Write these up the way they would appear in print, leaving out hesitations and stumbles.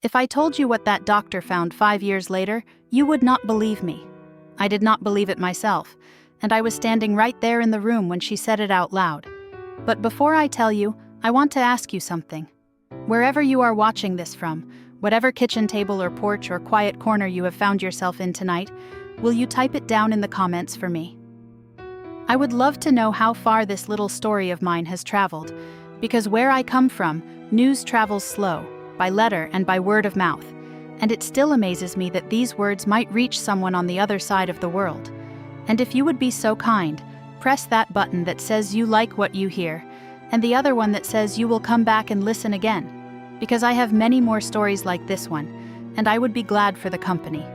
If I told you what that doctor found 5 years later, you would not believe me. I did not believe it myself, and I was standing right there in the room when she said it out loud. But before I tell you, I want to ask you something. Wherever you are watching this from, whatever kitchen table or porch or quiet corner you have found yourself in tonight, will you type it down in the comments for me? I would love to know how far this little story of mine has traveled, because where I come from, news travels slow, by letter and by word of mouth, and it still amazes me that these words might reach someone on the other side of the world. And if you would be so kind, press that button that says you like what you hear, and the other one that says you will come back and listen again, because I have many more stories like this one, and I would be glad for the company.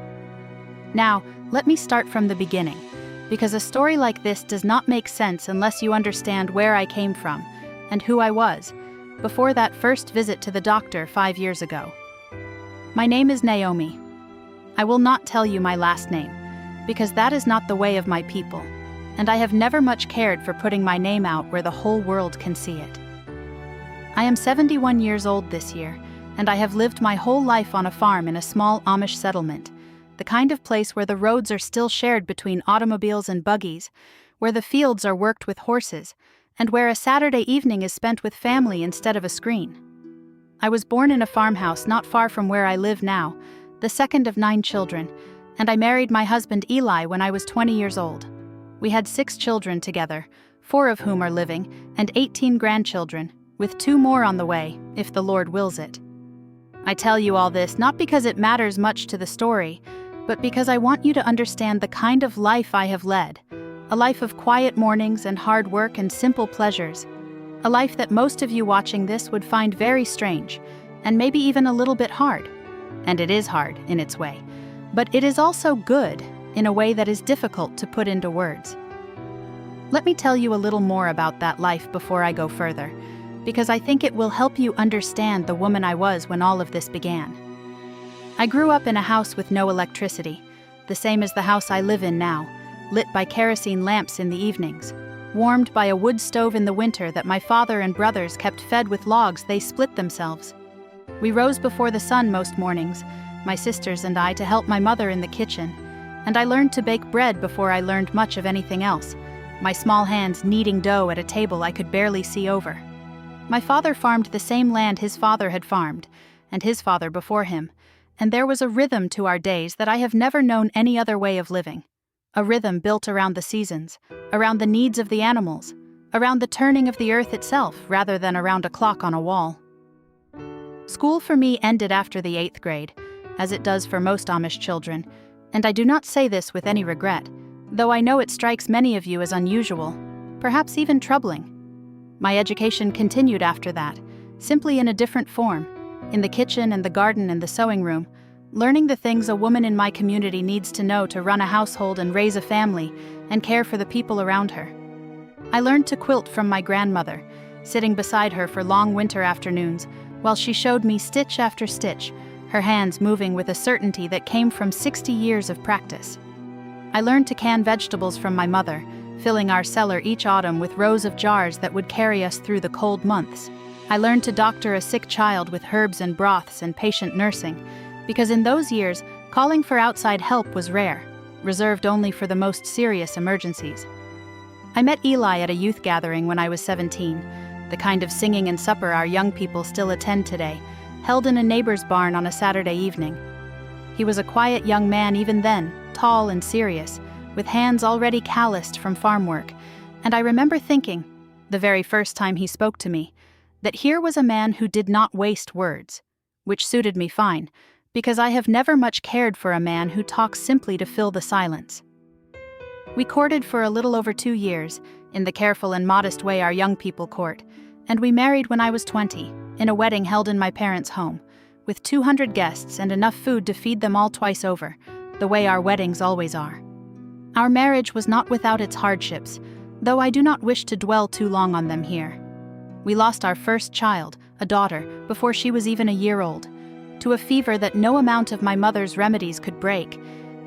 Now, let me start from the beginning, because a story like this does not make sense unless you understand where I came from, and who I was, before that first visit to the doctor 5 years ago. My name is Naomi. I will not tell you my last name, because that is not the way of my people, and I have never much cared for putting my name out where the whole world can see it. I am 71 years old this year, and I have lived my whole life on a farm in a small Amish settlement, the kind of place where the roads are still shared between automobiles and buggies, where the fields are worked with horses, and where a Saturday evening is spent with family instead of a screen. I was born in a farmhouse not far from where I live now, the second of 9 children, and I married my husband Eli when I was 20 years old. We had 6 children together, 4 of whom are living, and 18 grandchildren, with 2 more on the way, if the Lord wills it. I tell you all this not because it matters much to the story, but because I want you to understand the kind of life I have led, a life of quiet mornings and hard work and simple pleasures, a life that most of you watching this would find very strange, and maybe even a little bit hard. And it is hard in its way, but it is also good in a way that is difficult to put into words. Let me tell you a little more about that life before I go further, because I think it will help you understand the woman I was when all of this began. I grew up in a house with no electricity, the same as the house I live in now, lit by kerosene lamps in the evenings, warmed by a wood stove in the winter that my father and brothers kept fed with logs they split themselves. We rose before the sun most mornings, my sisters and I, to help my mother in the kitchen, and I learned to bake bread before I learned much of anything else, my small hands kneading dough at a table I could barely see over. My father farmed the same land his father had farmed, and his father before him, and there was a rhythm to our days that I have never known any other way of living. A rhythm built around the seasons, around the needs of the animals, around the turning of the earth itself rather than around a clock on a wall. School for me ended after the 8th grade, as it does for most Amish children, and I do not say this with any regret, though I know it strikes many of you as unusual, perhaps even troubling. My education continued after that, simply in a different form, in the kitchen and the garden and the sewing room, learning the things a woman in my community needs to know to run a household and raise a family and care for the people around her. I learned to quilt from my grandmother, sitting beside her for long winter afternoons while she showed me stitch after stitch, her hands moving with a certainty that came from 60 years of practice. I learned to can vegetables from my mother, filling our cellar each autumn with rows of jars that would carry us through the cold months. I learned to doctor a sick child with herbs and broths and patient nursing, because in those years, calling for outside help was rare, reserved only for the most serious emergencies. I met Eli at a youth gathering when I was 17, the kind of singing and supper our young people still attend today, held in a neighbor's barn on a Saturday evening. He was a quiet young man even then, tall and serious, with hands already calloused from farm work, and I remember thinking, the very first time he spoke to me, that here was a man who did not waste words, which suited me fine, because I have never much cared for a man who talks simply to fill the silence. We courted for a little over 2 years, in the careful and modest way our young people court, and we married when I was 20, in a wedding held in my parents' home, with 200 guests and enough food to feed them all twice over, the way our weddings always are. Our marriage was not without its hardships, though I do not wish to dwell too long on them here. We lost our first child, a daughter, before she was even a year old, to a fever that no amount of my mother's remedies could break,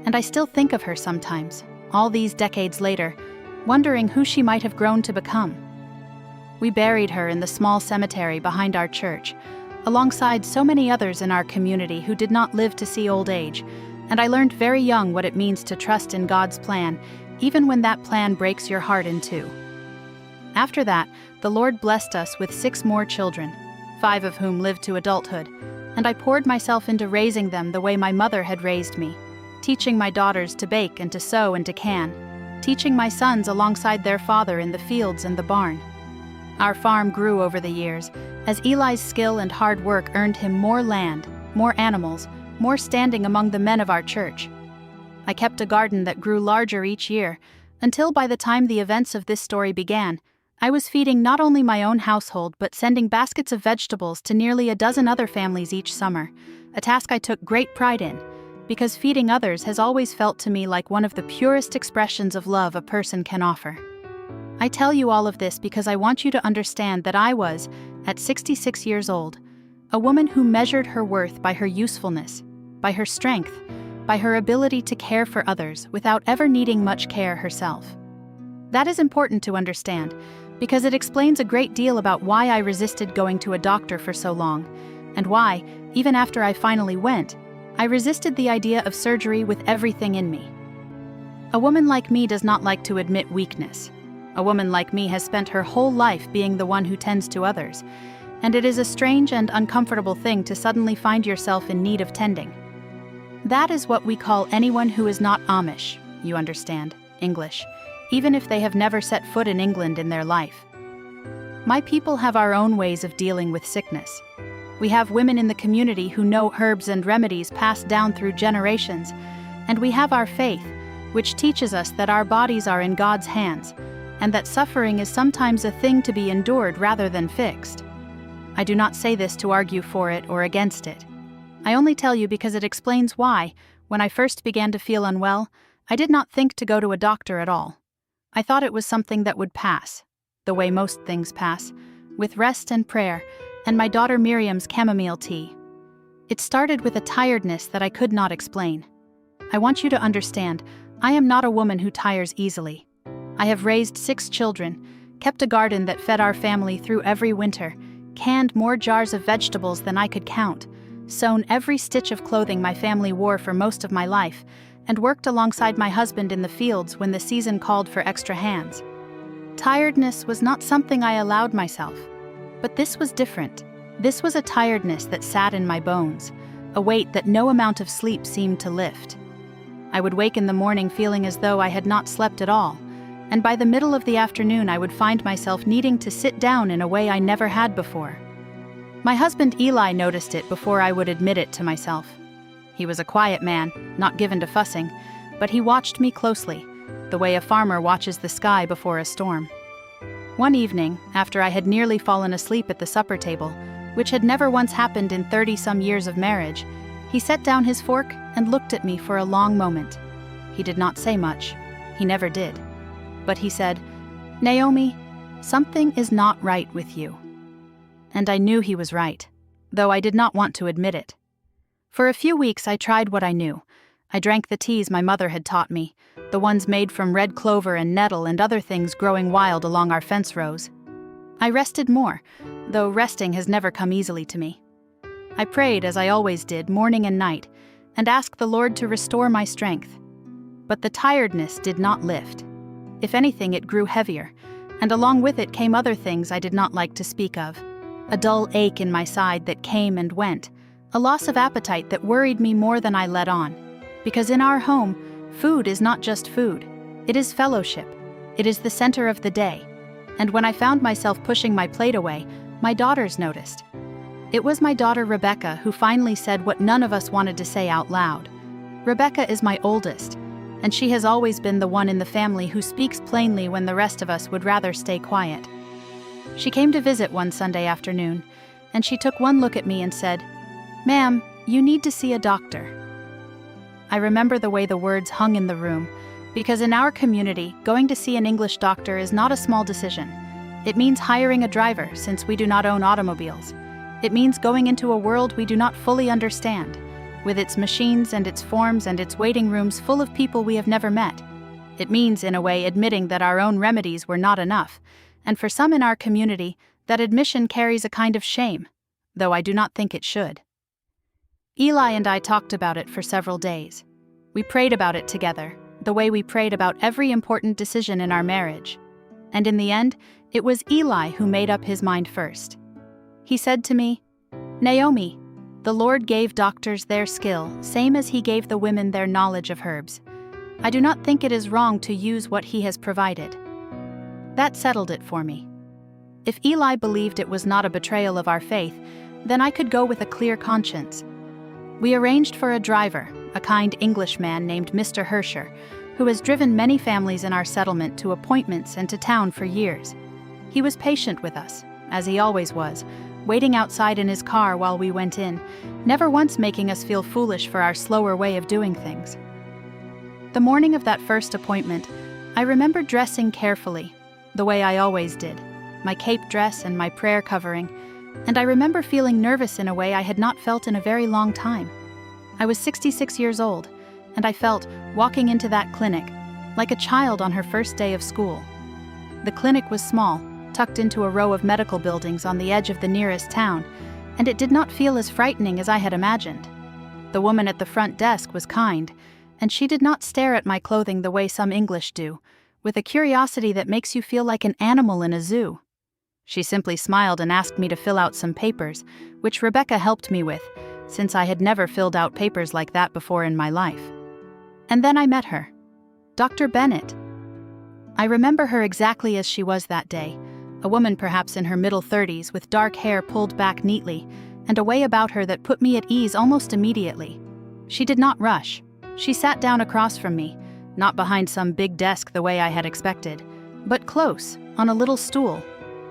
and I still think of her sometimes, all these decades later, wondering who she might have grown to become. We buried her in the small cemetery behind our church, alongside so many others in our community who did not live to see old age, and I learned very young what it means to trust in God's plan, even when that plan breaks your heart in two. After that, the Lord blessed us with 6 more children, 5 of whom lived to adulthood, and I poured myself into raising them the way my mother had raised me, teaching my daughters to bake and to sew and to can, teaching my sons alongside their father in the fields and the barn. Our farm grew over the years, as Eli's skill and hard work earned him more land, more animals, more standing among the men of our church. I kept a garden that grew larger each year, until by the time the events of this story began, I was feeding not only my own household but sending baskets of vegetables to nearly a dozen other families each summer, a task I took great pride in, because feeding others has always felt to me like one of the purest expressions of love a person can offer. I tell you all of this because I want you to understand that I was, at 66 years old, a woman who measured her worth by her usefulness, by her strength, by her ability to care for others without ever needing much care herself. That is important to understand, because it explains a great deal about why I resisted going to a doctor for so long, and why, even after I finally went, I resisted the idea of surgery with everything in me. A woman like me does not like to admit weakness. A woman like me has spent her whole life being the one who tends to others, and it is a strange and uncomfortable thing to suddenly find yourself in need of tending. That is what we call anyone who is not Amish, you understand, English, even if they have never set foot in England in their life. My people have our own ways of dealing with sickness. We have women in the community who know herbs and remedies passed down through generations, and we have our faith, which teaches us that our bodies are in God's hands, and that suffering is sometimes a thing to be endured rather than fixed. I do not say this to argue for it or against it. I only tell you because it explains why, when I first began to feel unwell, I did not think to go to a doctor at all. I thought it was something that would pass, the way most things pass, with rest and prayer, and my daughter Miriam's chamomile tea. It started with a tiredness that I could not explain. I want you to understand, I am not a woman who tires easily. I have raised 6 children, kept a garden that fed our family through every winter, canned more jars of vegetables than I could count, sewn every stitch of clothing my family wore for most of my life, and worked alongside my husband in the fields when the season called for extra hands. Tiredness was not something I allowed myself, but this was different. This was a tiredness that sat in my bones, a weight that no amount of sleep seemed to lift. I would wake in the morning feeling as though I had not slept at all, and by the middle of the afternoon I would find myself needing to sit down in a way I never had before. My husband Eli noticed it before I would admit it to myself. He was a quiet man, not given to fussing, but he watched me closely, the way a farmer watches the sky before a storm. One evening, after I had nearly fallen asleep at the supper table, which had never once happened in 30-some years of marriage, he set down his fork and looked at me for a long moment. He did not say much. He never did. But he said, "Naomi, something is not right with you." And I knew he was right, though I did not want to admit it. For a few weeks I tried what I knew. I drank the teas my mother had taught me, the ones made from red clover and nettle and other things growing wild along our fence rows. I rested more, though resting has never come easily to me. I prayed, as I always did, morning and night, and asked the Lord to restore my strength. But the tiredness did not lift. If anything, it grew heavier, and along with it came other things I did not like to speak of. A dull ache in my side that came and went, a loss of appetite that worried me more than I let on. Because in our home, food is not just food. It is fellowship. It is the center of the day. And when I found myself pushing my plate away, my daughters noticed. It was my daughter Rebecca who finally said what none of us wanted to say out loud. Rebecca is my oldest, and she has always been the one in the family who speaks plainly when the rest of us would rather stay quiet. She came to visit one Sunday afternoon, and she took one look at me and said, "Ma'am, you need to see a doctor." I remember the way the words hung in the room, because in our community, going to see an English doctor is not a small decision. It means hiring a driver, since we do not own automobiles. It means going into a world we do not fully understand, with its machines and its forms and its waiting rooms full of people we have never met. It means, in a way, admitting that our own remedies were not enough, and for some in our community, that admission carries a kind of shame. though I do not think it should. Eli and I talked about it for several days. We prayed about it together, the way we prayed about every important decision in our marriage. And in the end, it was Eli who made up his mind first. He said to me, "Naomi, the Lord gave doctors their skill, same as he gave the women their knowledge of herbs. I do not think it is wrong to use what he has provided." That settled it for me. If Eli believed it was not a betrayal of our faith, then I could go with a clear conscience. We arranged for a driver, a kind Englishman named Mr. Hersher, who has driven many families in our settlement to appointments and to town for years. He was patient with us, as he always was, waiting outside in his car while we went in, never once making us feel foolish for our slower way of doing things. The morning of that first appointment, I remember dressing carefully, the way I always did, my cape dress and my prayer covering, and I remember feeling nervous in a way I had not felt in a very long time. I was 66 years old, and I felt, walking into that clinic, like a child on her first day of school. The clinic was small, tucked into a row of medical buildings on the edge of the nearest town, and it did not feel as frightening as I had imagined. The woman at the front desk was kind, and she did not stare at my clothing the way some English do, with a curiosity that makes you feel like an animal in a zoo. She simply smiled and asked me to fill out some papers, which Rebecca helped me with, since I had never filled out papers like that before in my life. And then I met her, Dr. Bennett. I remember her exactly as she was that day, a woman perhaps in her middle 30s with dark hair pulled back neatly, and a way about her that put me at ease almost immediately. She did not rush. She sat down across from me, not behind some big desk the way I had expected, but close, on a little stool,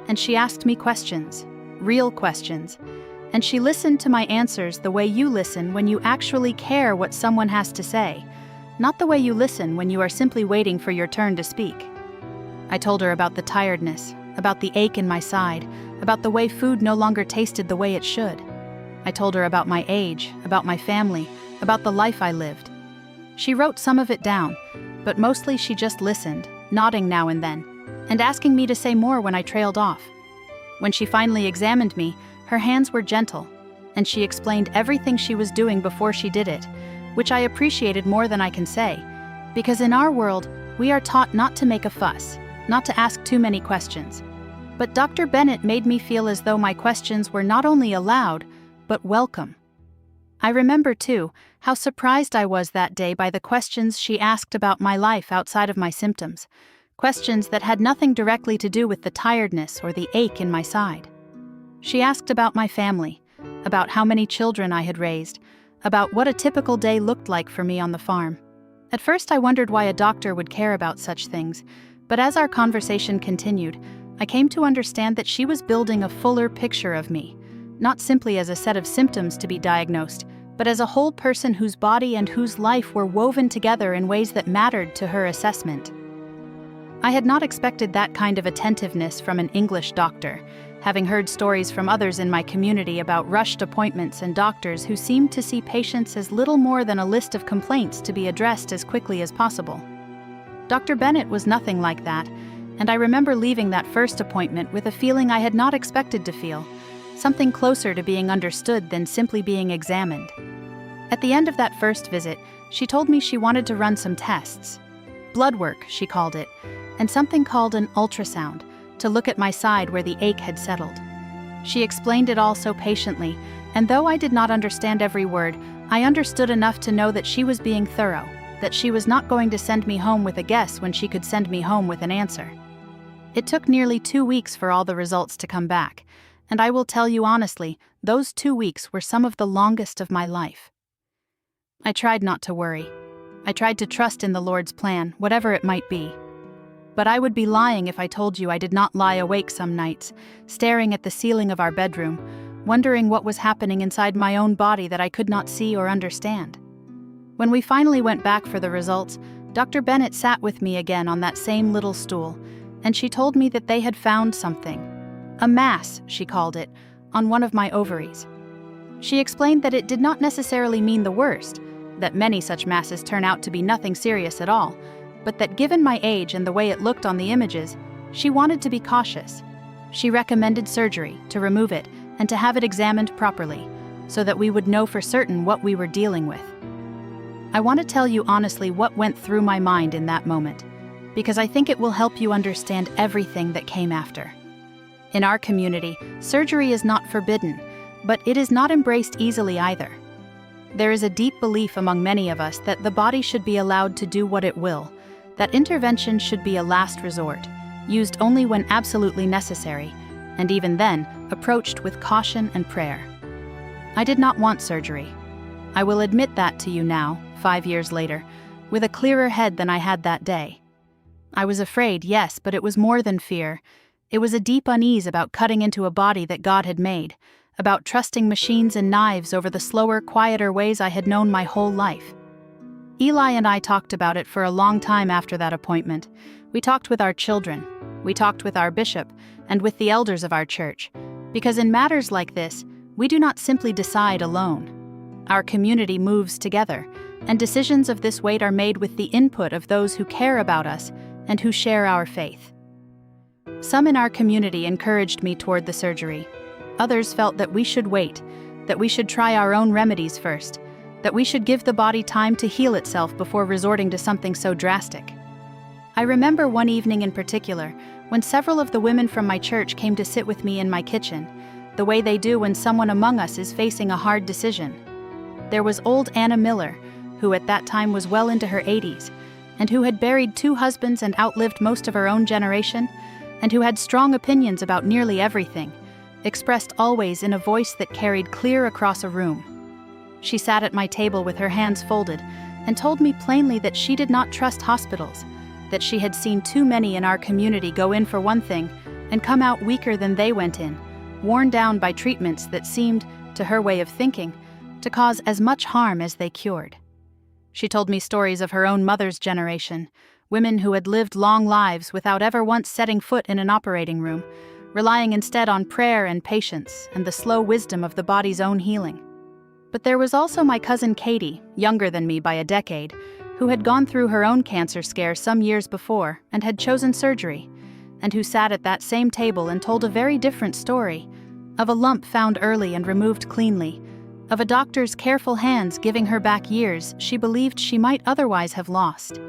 and she asked me questions, real questions, and she listened to my answers the way you listen when you actually care what someone has to say, not the way you listen when you are simply waiting for your turn to speak. I told her about the tiredness, about the ache in my side, about the way food no longer tasted the way it should. I told her about my age, about my family, about the life I lived. She wrote some of it down, but mostly she just listened, nodding now and then, and asking me to say more when I trailed off. When she finally examined me, her hands were gentle, and she explained everything she was doing before she did it, which I appreciated more than I can say, because in our world, we are taught not to make a fuss, not to ask too many questions. But Dr. Bennett made me feel as though my questions were not only allowed, but welcome. I remember, too, how surprised I was that day by the questions she asked about my life outside of my symptoms, questions that had nothing directly to do with the tiredness or the ache in my side. She asked about my family, about how many children I had raised, about what a typical day looked like for me on the farm. At first I wondered why a doctor would care about such things, but as our conversation continued, I came to understand that she was building a fuller picture of me, not simply as a set of symptoms to be diagnosed, but as a whole person whose body and whose life were woven together in ways that mattered to her assessment. I had not expected that kind of attentiveness from an English doctor, having heard stories from others in my community about rushed appointments and doctors who seemed to see patients as little more than a list of complaints to be addressed as quickly as possible. Dr. Bennett was nothing like that, and I remember leaving that first appointment with a feeling I had not expected to feel, something closer to being understood than simply being examined. At the end of that first visit, she told me she wanted to run some tests. Blood work, she called it, and something called an ultrasound, to look at my side where the ache had settled. She explained it all so patiently, and though I did not understand every word, I understood enough to know that she was being thorough, that she was not going to send me home with a guess when she could send me home with an answer. It took nearly 2 weeks for all the results to come back, and I will tell you honestly, those 2 weeks were some of the longest of my life. I tried not to worry. I tried to trust in the Lord's plan, whatever it might be. But I would be lying if I told you I did not lie awake some nights, staring at the ceiling of our bedroom, wondering what was happening inside my own body that I could not see or understand. When we finally went back for the results, Dr. Bennett sat with me again on that same little stool, and she told me that they had found something. A mass, she called it, on one of my ovaries. She explained that it did not necessarily mean the worst, that many such masses turn out to be nothing serious at all, but that given my age and the way it looked on the images, she wanted to be cautious. She recommended surgery to remove it and to have it examined properly, so that we would know for certain what we were dealing with. I want to tell you honestly what went through my mind in that moment, because I think it will help you understand everything that came after. In our community, surgery is not forbidden, but it is not embraced easily either. There is a deep belief among many of us that the body should be allowed to do what it will, that intervention should be a last resort, used only when absolutely necessary, and even then, approached with caution and prayer. I did not want surgery. I will admit that to you now, 5 years later, with a clearer head than I had that day. I was afraid, yes, but it was more than fear. It was a deep unease about cutting into a body that God had made, about trusting machines and knives over the slower, quieter ways I had known my whole life. Eli and I talked about it for a long time after that appointment. We talked with our children, we talked with our bishop, and with the elders of our church, because in matters like this, we do not simply decide alone. Our community moves together, and decisions of this weight are made with the input of those who care about us and who share our faith. Some in our community encouraged me toward the surgery. Others felt that we should wait, that we should try our own remedies first, that we should give the body time to heal itself before resorting to something so drastic. I remember one evening in particular, when several of the women from my church came to sit with me in my kitchen, the way they do when someone among us is facing a hard decision. There was old Anna Miller, who at that time was well into her 80s, and who had buried 2 husbands and outlived most of her own generation, and who had strong opinions about nearly everything, expressed always in a voice that carried clear across a room. She sat at my table with her hands folded and told me plainly that she did not trust hospitals, that she had seen too many in our community go in for one thing and come out weaker than they went in, worn down by treatments that seemed, to her way of thinking, to cause as much harm as they cured. She told me stories of her own mother's generation, women who had lived long lives without ever once setting foot in an operating room, relying instead on prayer and patience and the slow wisdom of the body's own healing. But there was also my cousin Katie, younger than me by a decade, who had gone through her own cancer scare some years before and had chosen surgery, and who sat at that same table and told a very different story, of a lump found early and removed cleanly, of a doctor's careful hands giving her back years she believed she might otherwise have lost.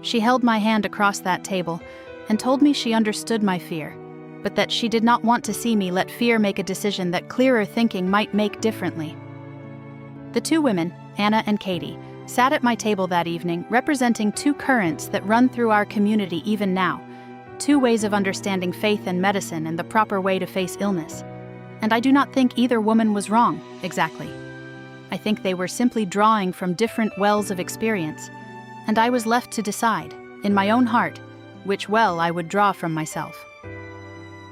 She held my hand across that table and told me she understood my fear, but that she did not want to see me let fear make a decision that clearer thinking might make differently. The 2 women, Anna and Katie, sat at my table that evening representing 2 currents that run through our community even now, 2 ways of understanding faith and medicine and the proper way to face illness. And I do not think either woman was wrong, exactly. I think they were simply drawing from different wells of experience, and I was left to decide, in my own heart, which well I would draw from myself.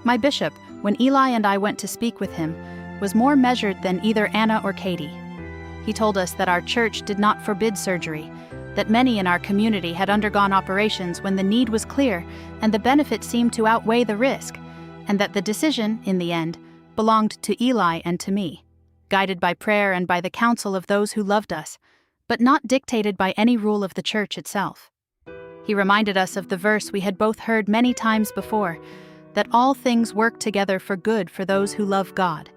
My bishop, when Eli and I went to speak with him, was more measured than either Anna or Katie. He told us that our church did not forbid surgery, that many in our community had undergone operations when the need was clear and the benefit seemed to outweigh the risk, and that the decision, in the end, belonged to Eli and to me, guided by prayer and by the counsel of those who loved us, but not dictated by any rule of the church itself. He reminded us of the verse we had both heard many times before, that all things work together for good for those who love God,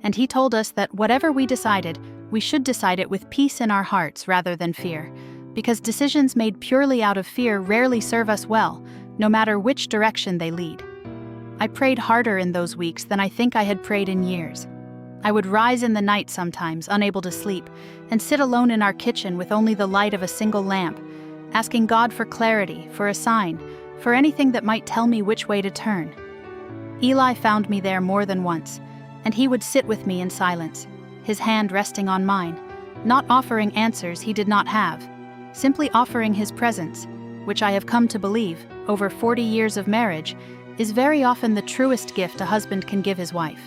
and he told us that whatever we decided, we should decide it with peace in our hearts rather than fear, because decisions made purely out of fear rarely serve us well, no matter which direction they lead. I prayed harder in those weeks than I think I had prayed in years. I would rise in the night sometimes, unable to sleep, and sit alone in our kitchen with only the light of a single lamp, asking God for clarity, for a sign, for anything that might tell me which way to turn. Eli found me there more than once, and he would sit with me in silence, his hand resting on mine, not offering answers he did not have, simply offering his presence, which I have come to believe, over 40 years of marriage, is very often the truest gift a husband can give his wife.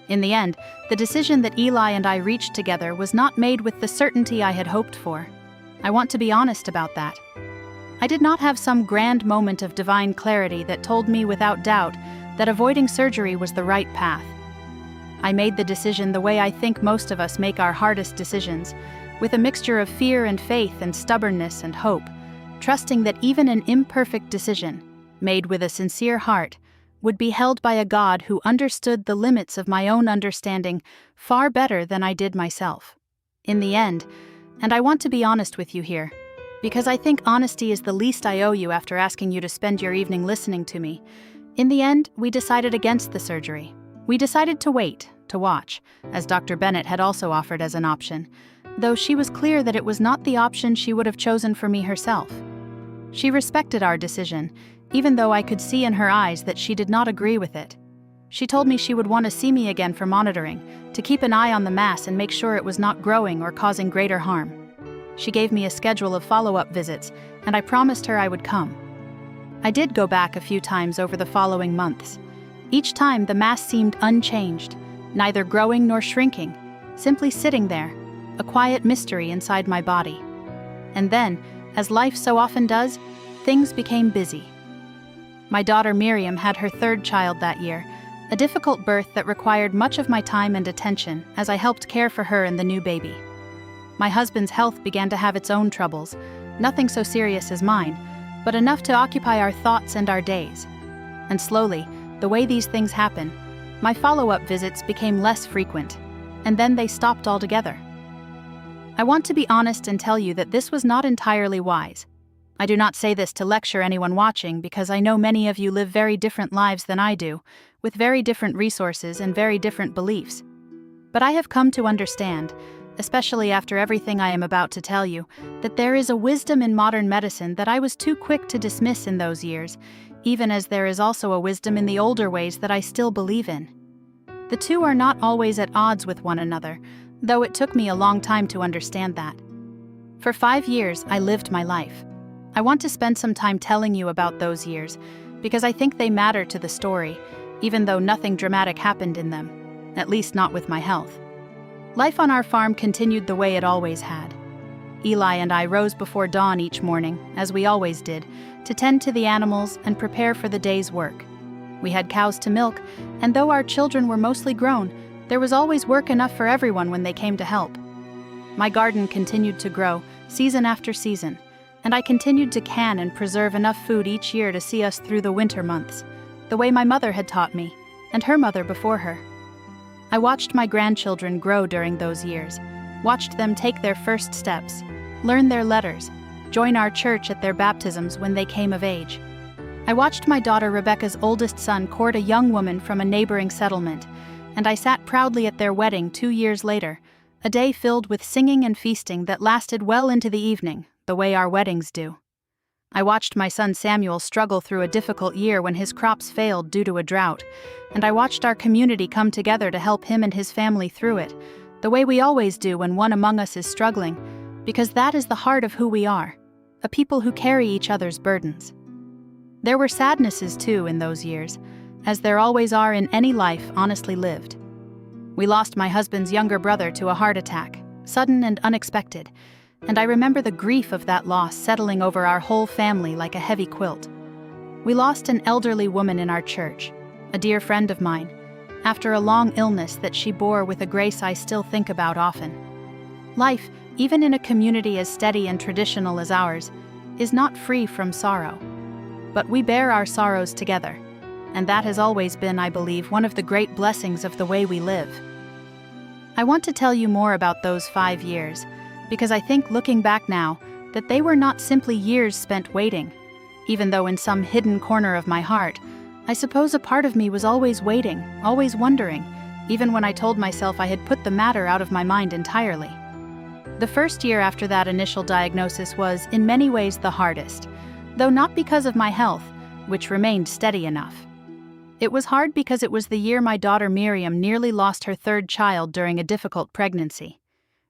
In the end, the decision that Eli and I reached together was not made with the certainty I had hoped for. I want to be honest about that. I did not have some grand moment of divine clarity that told me without doubt that avoiding surgery was the right path. I made the decision the way I think most of us make our hardest decisions, with a mixture of fear and faith and stubbornness and hope, trusting that even an imperfect decision, made with a sincere heart, would be held by a God who understood the limits of my own understanding far better than I did myself. In the end, and I want to be honest with you here, because I think honesty is the least I owe you after asking you to spend your evening listening to me. In the end, we decided against the surgery. We decided to wait, to watch, as Dr. Bennett had also offered as an option, though she was clear that it was not the option she would have chosen for me herself. She respected our decision, even though I could see in her eyes that she did not agree with it. She told me she would want to see me again for monitoring, to keep an eye on the mass and make sure it was not growing or causing greater harm. She gave me a schedule of follow-up visits, and I promised her I would come. I did go back a few times over the following months. Each time the mass seemed unchanged, neither growing nor shrinking, simply sitting there, a quiet mystery inside my body. And then, as life so often does, things became busy. My daughter Miriam had her third child that year, a difficult birth that required much of my time and attention as I helped care for her and the new baby. My husband's health began to have its own troubles, nothing so serious as mine, but enough to occupy our thoughts and our days. And slowly, the way these things happen, my follow-up visits became less frequent, and then they stopped altogether. I want to be honest and tell you that this was not entirely wise. I do not say this to lecture anyone watching because I know many of you live very different lives than I do, with very different resources and very different beliefs. But I have come to understand, especially after everything I am about to tell you, that there is a wisdom in modern medicine that I was too quick to dismiss in those years, even as there is also a wisdom in the older ways that I still believe in. The two are not always at odds with one another, though it took me a long time to understand that. For 5 years, I lived my life. I want to spend some time telling you about those years, because I think they matter to the story, even though nothing dramatic happened in them, at least not with my health. Life on our farm continued the way it always had. Eli and I rose before dawn each morning, as we always did, to tend to the animals and prepare for the day's work. We had cows to milk, and though our children were mostly grown, there was always work enough for everyone when they came to help. My garden continued to grow, season after season, and I continued to can and preserve enough food each year to see us through the winter months, the way my mother had taught me, and her mother before her. I watched my grandchildren grow during those years, watched them take their first steps, learn their letters, join our church at their baptisms when they came of age. I watched my daughter Rebecca's oldest son court a young woman from a neighboring settlement, and I sat proudly at their wedding 2 years later, a day filled with singing and feasting that lasted well into the evening, the way our weddings do. I watched my son Samuel struggle through a difficult year when his crops failed due to a drought, and I watched our community come together to help him and his family through it, the way we always do when one among us is struggling, because that is the heart of who we are, a people who carry each other's burdens. There were sadnesses too in those years, as there always are in any life honestly lived. We lost my husband's younger brother to a heart attack, sudden and unexpected, and I remember the grief of that loss settling over our whole family like a heavy quilt. We lost an elderly woman in our church, a dear friend of mine, after a long illness that she bore with a grace I still think about often. Life, even in a community as steady and traditional as ours, is not free from sorrow. But we bear our sorrows together, and that has always been, I believe, one of the great blessings of the way we live. I want to tell you more about those 5 years, because I think looking back now, that they were not simply years spent waiting, even though in some hidden corner of my heart, I suppose a part of me was always waiting, always wondering, even when I told myself I had put the matter out of my mind entirely. The first year after that initial diagnosis was, in many ways, the hardest, though not because of my health, which remained steady enough. It was hard because it was the year my daughter Miriam nearly lost her third child during a difficult pregnancy.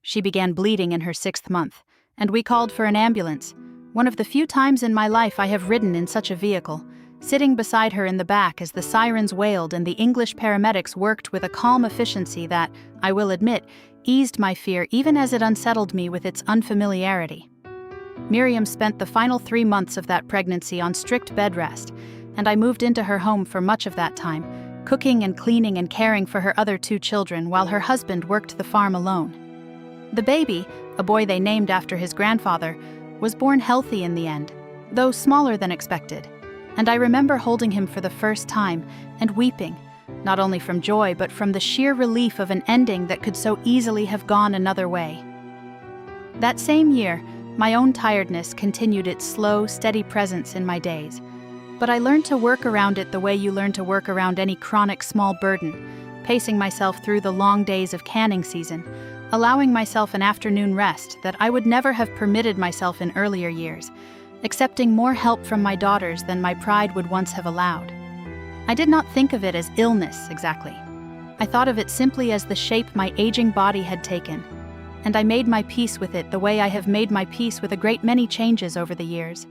She began bleeding in her 6th month, and we called for an ambulance, one of the few times in my life I have ridden in such a vehicle, sitting beside her in the back as the sirens wailed and the English paramedics worked with a calm efficiency that, I will admit, eased my fear even as it unsettled me with its unfamiliarity. Miriam spent the final 3 months of that pregnancy on strict bed rest, and I moved into her home for much of that time, cooking and cleaning and caring for her other 2 children while her husband worked the farm alone. The baby, a boy they named after his grandfather, was born healthy in the end, though smaller than expected. And I remember holding him for the first time and weeping, not only from joy but from the sheer relief of an ending that could so easily have gone another way. That same year, my own tiredness continued its slow, steady presence in my days. But I learned to work around it the way you learn to work around any chronic small burden, pacing myself through the long days of canning season, allowing myself an afternoon rest that I would never have permitted myself in earlier years, accepting more help from my daughters than my pride would once have allowed. I did not think of it as illness, exactly. I thought of it simply as the shape my aging body had taken, and I made my peace with it the way I have made my peace with a great many changes over the years.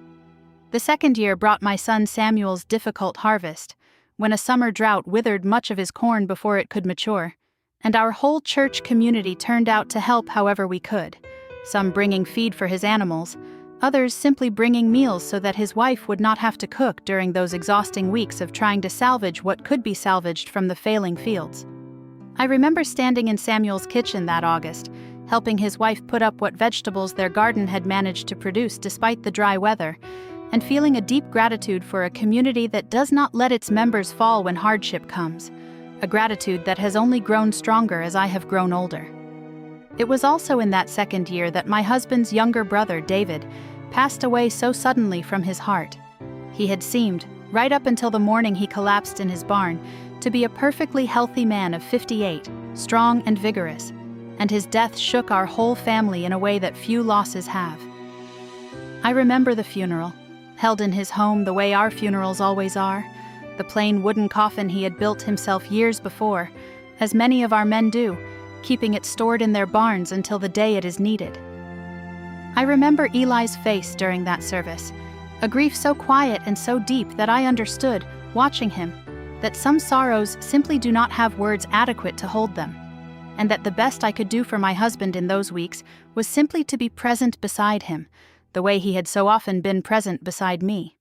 The second year brought my son Samuel's difficult harvest, when a summer drought withered much of his corn before it could mature, and our whole church community turned out to help however we could, some bringing feed for his animals, others simply bringing meals so that his wife would not have to cook during those exhausting weeks of trying to salvage what could be salvaged from the failing fields. I remember standing in Samuel's kitchen that August, helping his wife put up what vegetables their garden had managed to produce despite the dry weather, and feeling a deep gratitude for a community that does not let its members fall when hardship comes, a gratitude that has only grown stronger as I have grown older. It was also in that second year that my husband's younger brother, David, passed away so suddenly from his heart. He had seemed, right up until the morning he collapsed in his barn, to be a perfectly healthy man of 58, strong and vigorous, and his death shook our whole family in a way that few losses have. I remember the funeral, held in his home the way our funerals always are, the plain wooden coffin he had built himself years before, as many of our men do, keeping it stored in their barns until the day it is needed. I remember Eli's face during that service, a grief so quiet and so deep that I understood, watching him, that some sorrows simply do not have words adequate to hold them, and that the best I could do for my husband in those weeks was simply to be present beside him, the way he had so often been present beside me.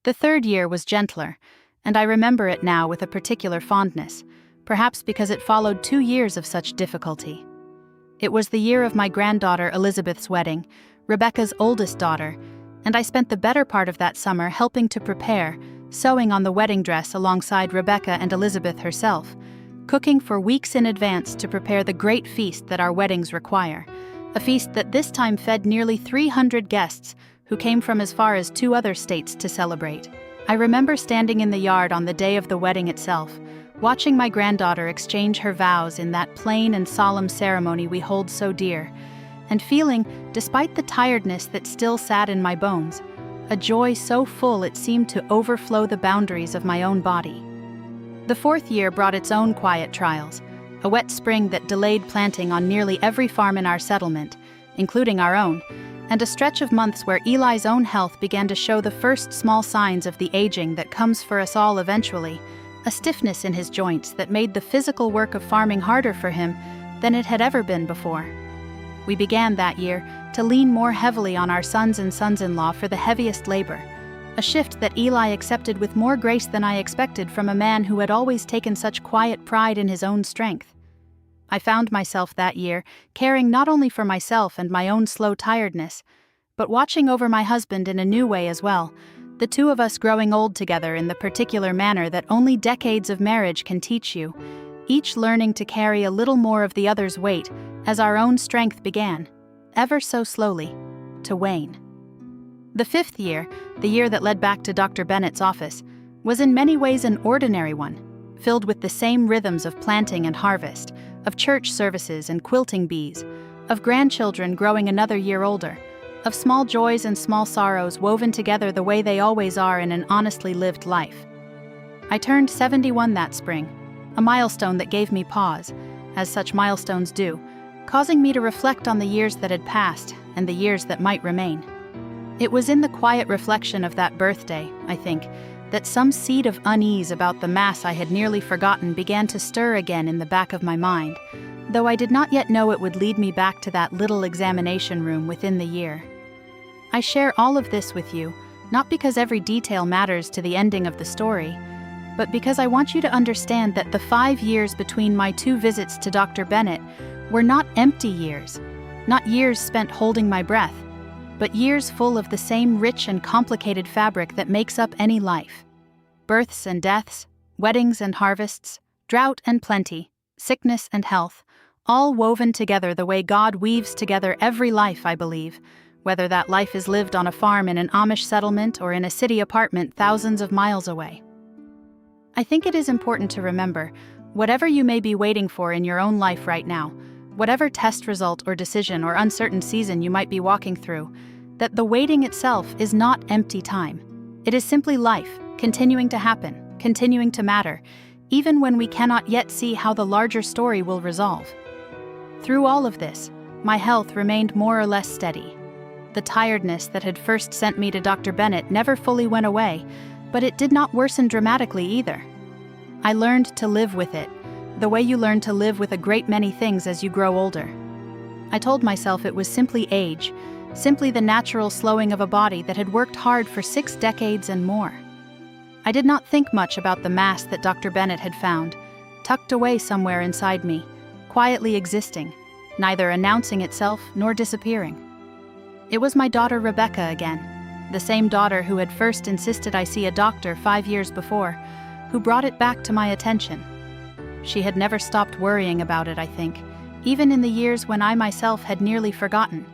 The third year was gentler, and I remember it now with a particular fondness, perhaps because it followed 2 years of such difficulty. It was the year of my granddaughter Elizabeth's wedding, Rebecca's oldest daughter, and I spent the better part of that summer helping to prepare, sewing on the wedding dress alongside Rebecca and Elizabeth herself, cooking for weeks in advance to prepare the great feast that our weddings require, a feast that this time fed nearly 300 guests who came from as far as 2 other states to celebrate. I remember standing in the yard on the day of the wedding itself, watching my granddaughter exchange her vows in that plain and solemn ceremony we hold so dear, and feeling, despite the tiredness that still sat in my bones, a joy so full it seemed to overflow the boundaries of my own body. The fourth year brought its own quiet trials, a wet spring that delayed planting on nearly every farm in our settlement, including our own, and a stretch of months where Eli's own health began to show the first small signs of the aging that comes for us all eventually, a stiffness in his joints that made the physical work of farming harder for him than it had ever been before. We began that year to lean more heavily on our sons and sons-in-law for the heaviest labor, a shift that Eli accepted with more grace than I expected from a man who had always taken such quiet pride in his own strength. I found myself that year caring not only for myself and my own slow tiredness, but watching over my husband in a new way as well, the 2 of us growing old together in the particular manner that only decades of marriage can teach you, each learning to carry a little more of the other's weight as our own strength began, ever so slowly, to wane. The 5th year, the year that led back to Dr. Bennett's office, was in many ways an ordinary one, filled with the same rhythms of planting and harvest, of church services and quilting bees, of grandchildren growing another year older, of small joys and small sorrows woven together the way they always are in an honestly lived life. I turned 71 that spring, a milestone that gave me pause, as such milestones do, causing me to reflect on the years that had passed and the years that might remain. It was in the quiet reflection of that birthday, I think, that some seed of unease about the Mass I had nearly forgotten began to stir again in the back of my mind, though I did not yet know it would lead me back to that little examination room within the year. I share all of this with you, not because every detail matters to the ending of the story, but because I want you to understand that the 5 years between my 2 visits to Dr. Bennett were not empty years, not years spent holding my breath, but years full of the same rich and complicated fabric that makes up any life. Births and deaths, weddings and harvests, drought and plenty, sickness and health, all woven together the way God weaves together every life, I believe, whether that life is lived on a farm in an Amish settlement or in a city apartment thousands of miles away. I think it is important to remember, whatever you may be waiting for in your own life right now, whatever test result or decision or uncertain season you might be walking through, that the waiting itself is not empty time. It is simply life, continuing to happen, continuing to matter, even when we cannot yet see how the larger story will resolve. Through all of this, my health remained more or less steady. The tiredness that had first sent me to Dr. Bennett never fully went away, but it did not worsen dramatically either. I learned to live with it, the way you learn to live with a great many things as you grow older. I told myself it was simply age, simply the natural slowing of a body that had worked hard for 6 decades and more. I did not think much about the mass that Dr. Bennett had found, tucked away somewhere inside me, quietly existing, neither announcing itself nor disappearing. It was my daughter Rebecca again, the same daughter who had first insisted I see a doctor 5 years before, who brought it back to my attention. She had never stopped worrying about it, I think, even in the years when I myself had nearly forgotten.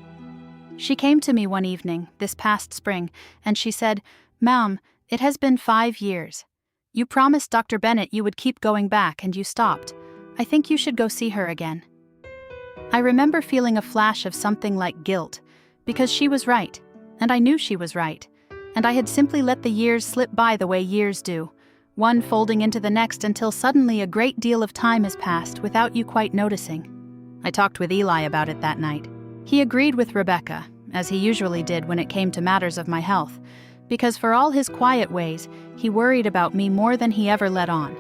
She came to me one evening, this past spring, and she said, "Ma'am, it has been 5 years. You promised Dr. Bennett you would keep going back and you stopped. I think you should go see her again." I remember feeling a flash of something like guilt, because she was right, and I knew she was right, and I had simply let the years slip by the way years do, one folding into the next until suddenly a great deal of time has passed without you quite noticing. I talked with Eli about it that night. He agreed with Rebecca, as he usually did when it came to matters of my health, because for all his quiet ways, he worried about me more than he ever let on.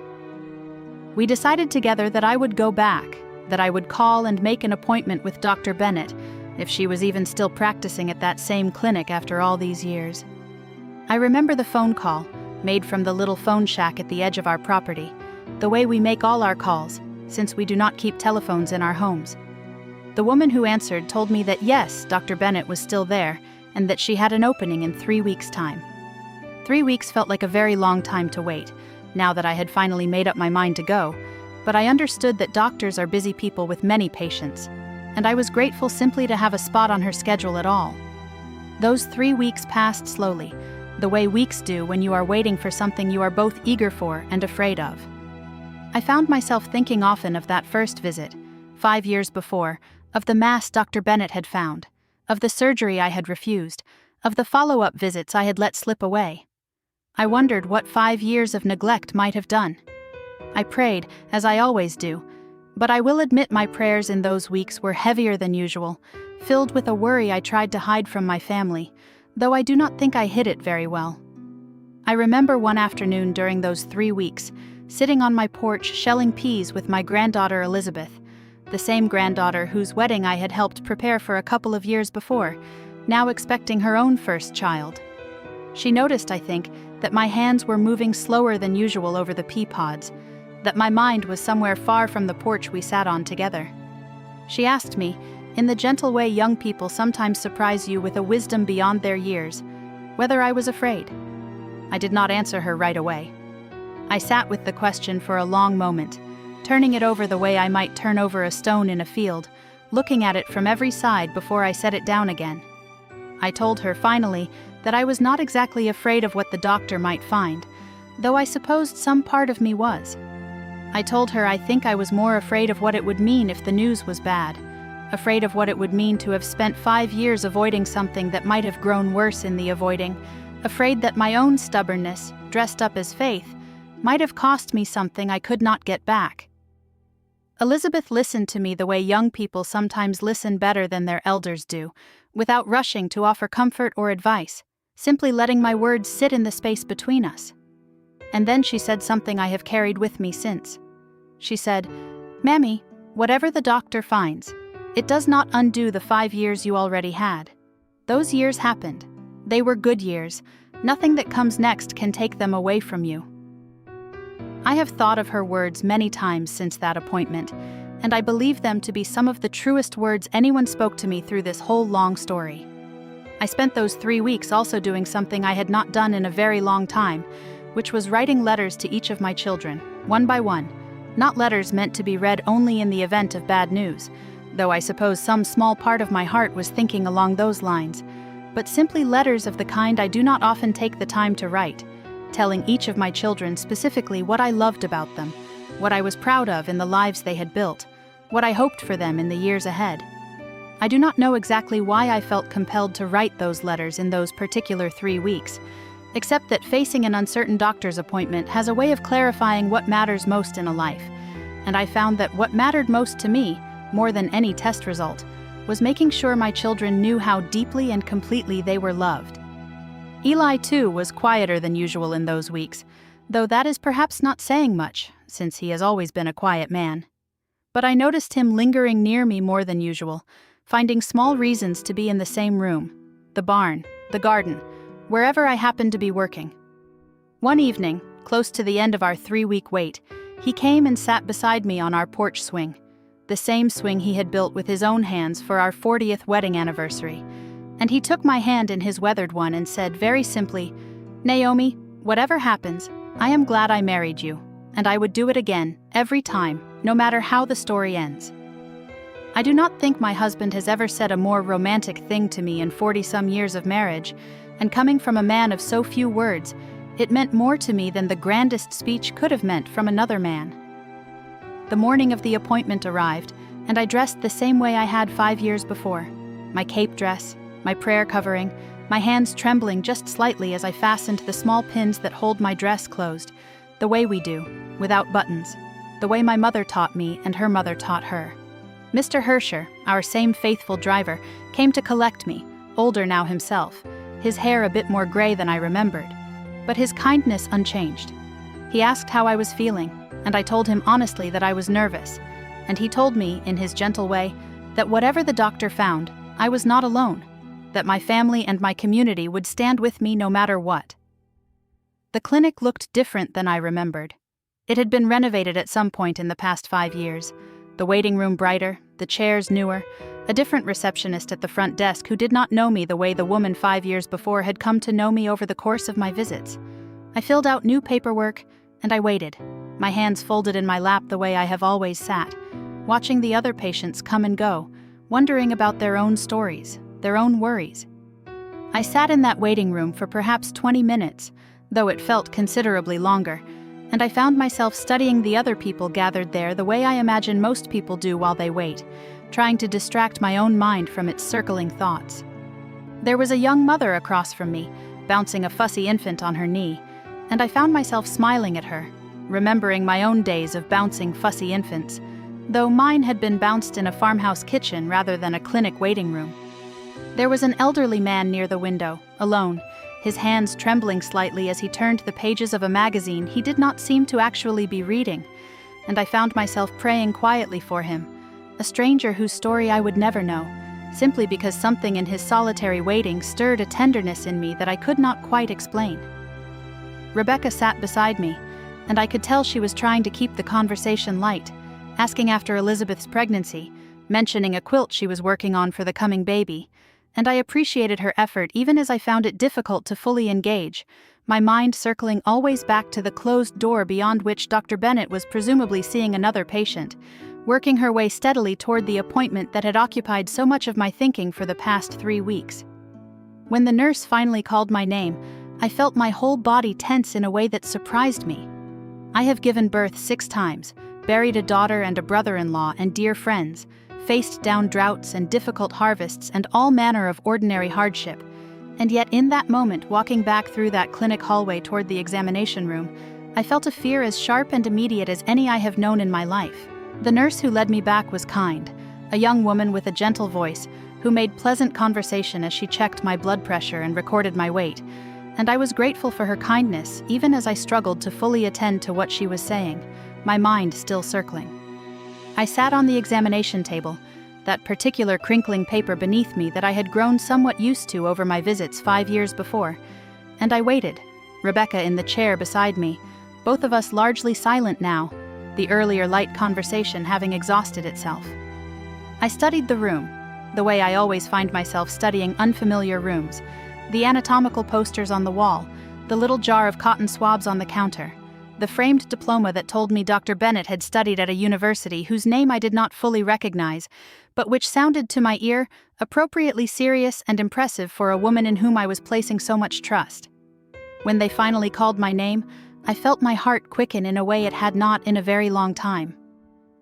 We decided together that I would go back, that I would call and make an appointment with Dr. Bennett, if she was even still practicing at that same clinic after all these years. I remember the phone call, made from the little phone shack at the edge of our property, the way we make all our calls, since we do not keep telephones in our homes. The woman who answered told me that yes, Dr. Bennett was still there, and that she had an opening in 3 weeks' time. 3 weeks felt like a very long time to wait, now that I had finally made up my mind to go, but I understood that doctors are busy people with many patients, and I was grateful simply to have a spot on her schedule at all. Those 3 weeks passed slowly, the way weeks do when you are waiting for something you are both eager for and afraid of. I found myself thinking often of that first visit, 5 years before, of the mass Dr. Bennett had found, of the surgery I had refused, of the follow-up visits I had let slip away. I wondered what 5 years of neglect might have done. I prayed, as I always do, but I will admit my prayers in those weeks were heavier than usual, filled with a worry I tried to hide from my family, though I do not think I hid it very well. I remember one afternoon during those 3 weeks, sitting on my porch shelling peas with my granddaughter Elizabeth, the same granddaughter whose wedding I had helped prepare for a couple of years before, now expecting her own first child. She noticed, I think, that my hands were moving slower than usual over the pea pods, that my mind was somewhere far from the porch we sat on together. She asked me, in the gentle way young people sometimes surprise you with a wisdom beyond their years, whether I was afraid. I did not answer her right away. I sat with the question for a long moment, turning it over the way I might turn over a stone in a field, looking at it from every side before I set it down again. I told her, finally, that I was not exactly afraid of what the doctor might find, though I supposed some part of me was. I told her I think I was more afraid of what it would mean if the news was bad, afraid of what it would mean to have spent 5 years avoiding something that might have grown worse in the avoiding, afraid that my own stubbornness, dressed up as faith, might have cost me something I could not get back. Elizabeth listened to me the way young people sometimes listen better than their elders do, without rushing to offer comfort or advice, simply letting my words sit in the space between us. And then she said something I have carried with me since. She said, "Mammy, whatever the doctor finds, it does not undo the 5 years you already had. Those years happened. They were good years. Nothing that comes next can take them away from you." I have thought of her words many times since that appointment, and I believe them to be some of the truest words anyone spoke to me through this whole long story. I spent those 3 weeks also doing something I had not done in a very long time, which was writing letters to each of my children, one by one. Not letters meant to be read only in the event of bad news, though I suppose some small part of my heart was thinking along those lines, but simply letters of the kind I do not often take the time to write, telling each of my children specifically what I loved about them, what I was proud of in the lives they had built, what I hoped for them in the years ahead. I do not know exactly why I felt compelled to write those letters in those particular 3 weeks, except that facing an uncertain doctor's appointment has a way of clarifying what matters most in a life, and I found that what mattered most to me, more than any test result, was making sure my children knew how deeply and completely they were loved. Eli, too, was quieter than usual in those weeks, though that is perhaps not saying much, since he has always been a quiet man. But I noticed him lingering near me more than usual, finding small reasons to be in the same room, the barn, the garden, wherever I happened to be working. One evening, close to the end of our 3-week wait, he came and sat beside me on our porch swing, the same swing he had built with his own hands for our 40th wedding anniversary, and he took my hand in his weathered one and said very simply, "Naomi, whatever happens, I am glad I married you, and I would do it again, every time, no matter how the story ends." I do not think my husband has ever said a more romantic thing to me in 40-some years of marriage, and coming from a man of so few words, it meant more to me than the grandest speech could have meant from another man. The morning of the appointment arrived, and I dressed the same way I had 5 years before, my cape dress, my prayer covering, my hands trembling just slightly as I fastened the small pins that hold my dress closed, the way we do, without buttons, the way my mother taught me and her mother taught her. Mr. Hersher, our same faithful driver, came to collect me, older now himself, his hair a bit more gray than I remembered, but his kindness unchanged. He asked how I was feeling, and I told him honestly that I was nervous, and he told me, in his gentle way, that whatever the doctor found, I was not alone, that my family and my community would stand with me no matter what. The clinic looked different than I remembered. It had been renovated at some point in the past 5 years, the waiting room brighter, the chairs newer, a different receptionist at the front desk who did not know me the way the woman 5 years before had come to know me over the course of my visits. I filled out new paperwork, and I waited, my hands folded in my lap the way I have always sat, watching the other patients come and go, wondering about their own stories, their own worries. I sat in that waiting room for perhaps 20 minutes, though it felt considerably longer, and I found myself studying the other people gathered there the way I imagine most people do while they wait, trying to distract my own mind from its circling thoughts. There was a young mother across from me, bouncing a fussy infant on her knee, and I found myself smiling at her, remembering my own days of bouncing fussy infants, though mine had been bounced in a farmhouse kitchen rather than a clinic waiting room. There was an elderly man near the window, alone, his hands trembling slightly as he turned the pages of a magazine he did not seem to actually be reading, and I found myself praying quietly for him, a stranger whose story I would never know, simply because something in his solitary waiting stirred a tenderness in me that I could not quite explain. Rebecca sat beside me, and I could tell she was trying to keep the conversation light, asking after Elizabeth's pregnancy, mentioning a quilt she was working on for the coming baby, and I appreciated her effort even as I found it difficult to fully engage, my mind circling always back to the closed door beyond which Dr. Bennett was presumably seeing another patient, working her way steadily toward the appointment that had occupied so much of my thinking for the past 3 weeks. When the nurse finally called my name, I felt my whole body tense in a way that surprised me. I have given birth 6 times, buried a daughter and a brother-in-law and dear friends, faced down droughts and difficult harvests and all manner of ordinary hardship, and yet in that moment walking back through that clinic hallway toward the examination room, I felt a fear as sharp and immediate as any I have known in my life. The nurse who led me back was kind, a young woman with a gentle voice, who made pleasant conversation as she checked my blood pressure and recorded my weight, and I was grateful for her kindness even as I struggled to fully attend to what she was saying, my mind still circling. I sat on the examination table, that particular crinkling paper beneath me that I had grown somewhat used to over my visits 5 years before, and I waited, Rebecca in the chair beside me, both of us largely silent now, the earlier light conversation having exhausted itself. I studied the room, the way I always find myself studying unfamiliar rooms, the anatomical posters on the wall, the little jar of cotton swabs on the counter, the framed diploma that told me Dr. Bennett had studied at a university whose name I did not fully recognize, but which sounded to my ear appropriately serious and impressive for a woman in whom I was placing so much trust. When they finally called my name, I felt my heart quicken in a way it had not in a very long time.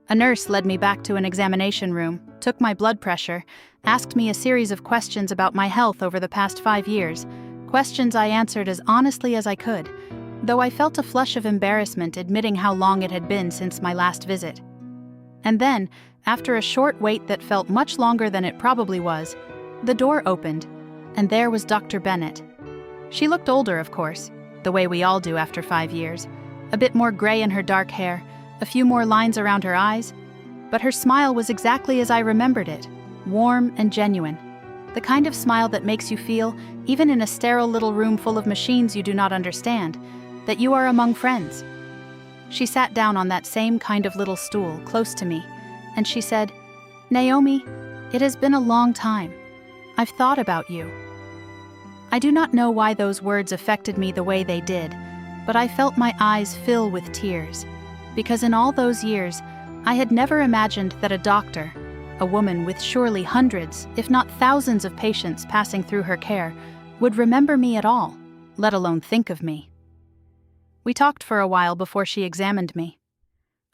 A nurse led me back to an examination room, took my blood pressure, asked me a series of questions about my health over the past 5 years, questions I answered as honestly as I could, though I felt a flush of embarrassment admitting how long it had been since my last visit. And then, after a short wait that felt much longer than it probably was, the door opened, and there was Dr. Bennett. She looked older, of course, the way we all do after 5 years, a bit more gray in her dark hair, a few more lines around her eyes, but her smile was exactly as I remembered it, warm and genuine. The kind of smile that makes you feel, even in a sterile little room full of machines you do not understand, that you are among friends. She sat down on that same kind of little stool close to me, and she said, "Naomi, it has been a long time. I've thought about you." I do not know why those words affected me the way they did, but I felt my eyes fill with tears, because in all those years, I had never imagined that a doctor, a woman with surely hundreds, if not thousands of patients passing through her care, would remember me at all, let alone think of me. We talked for a while before she examined me.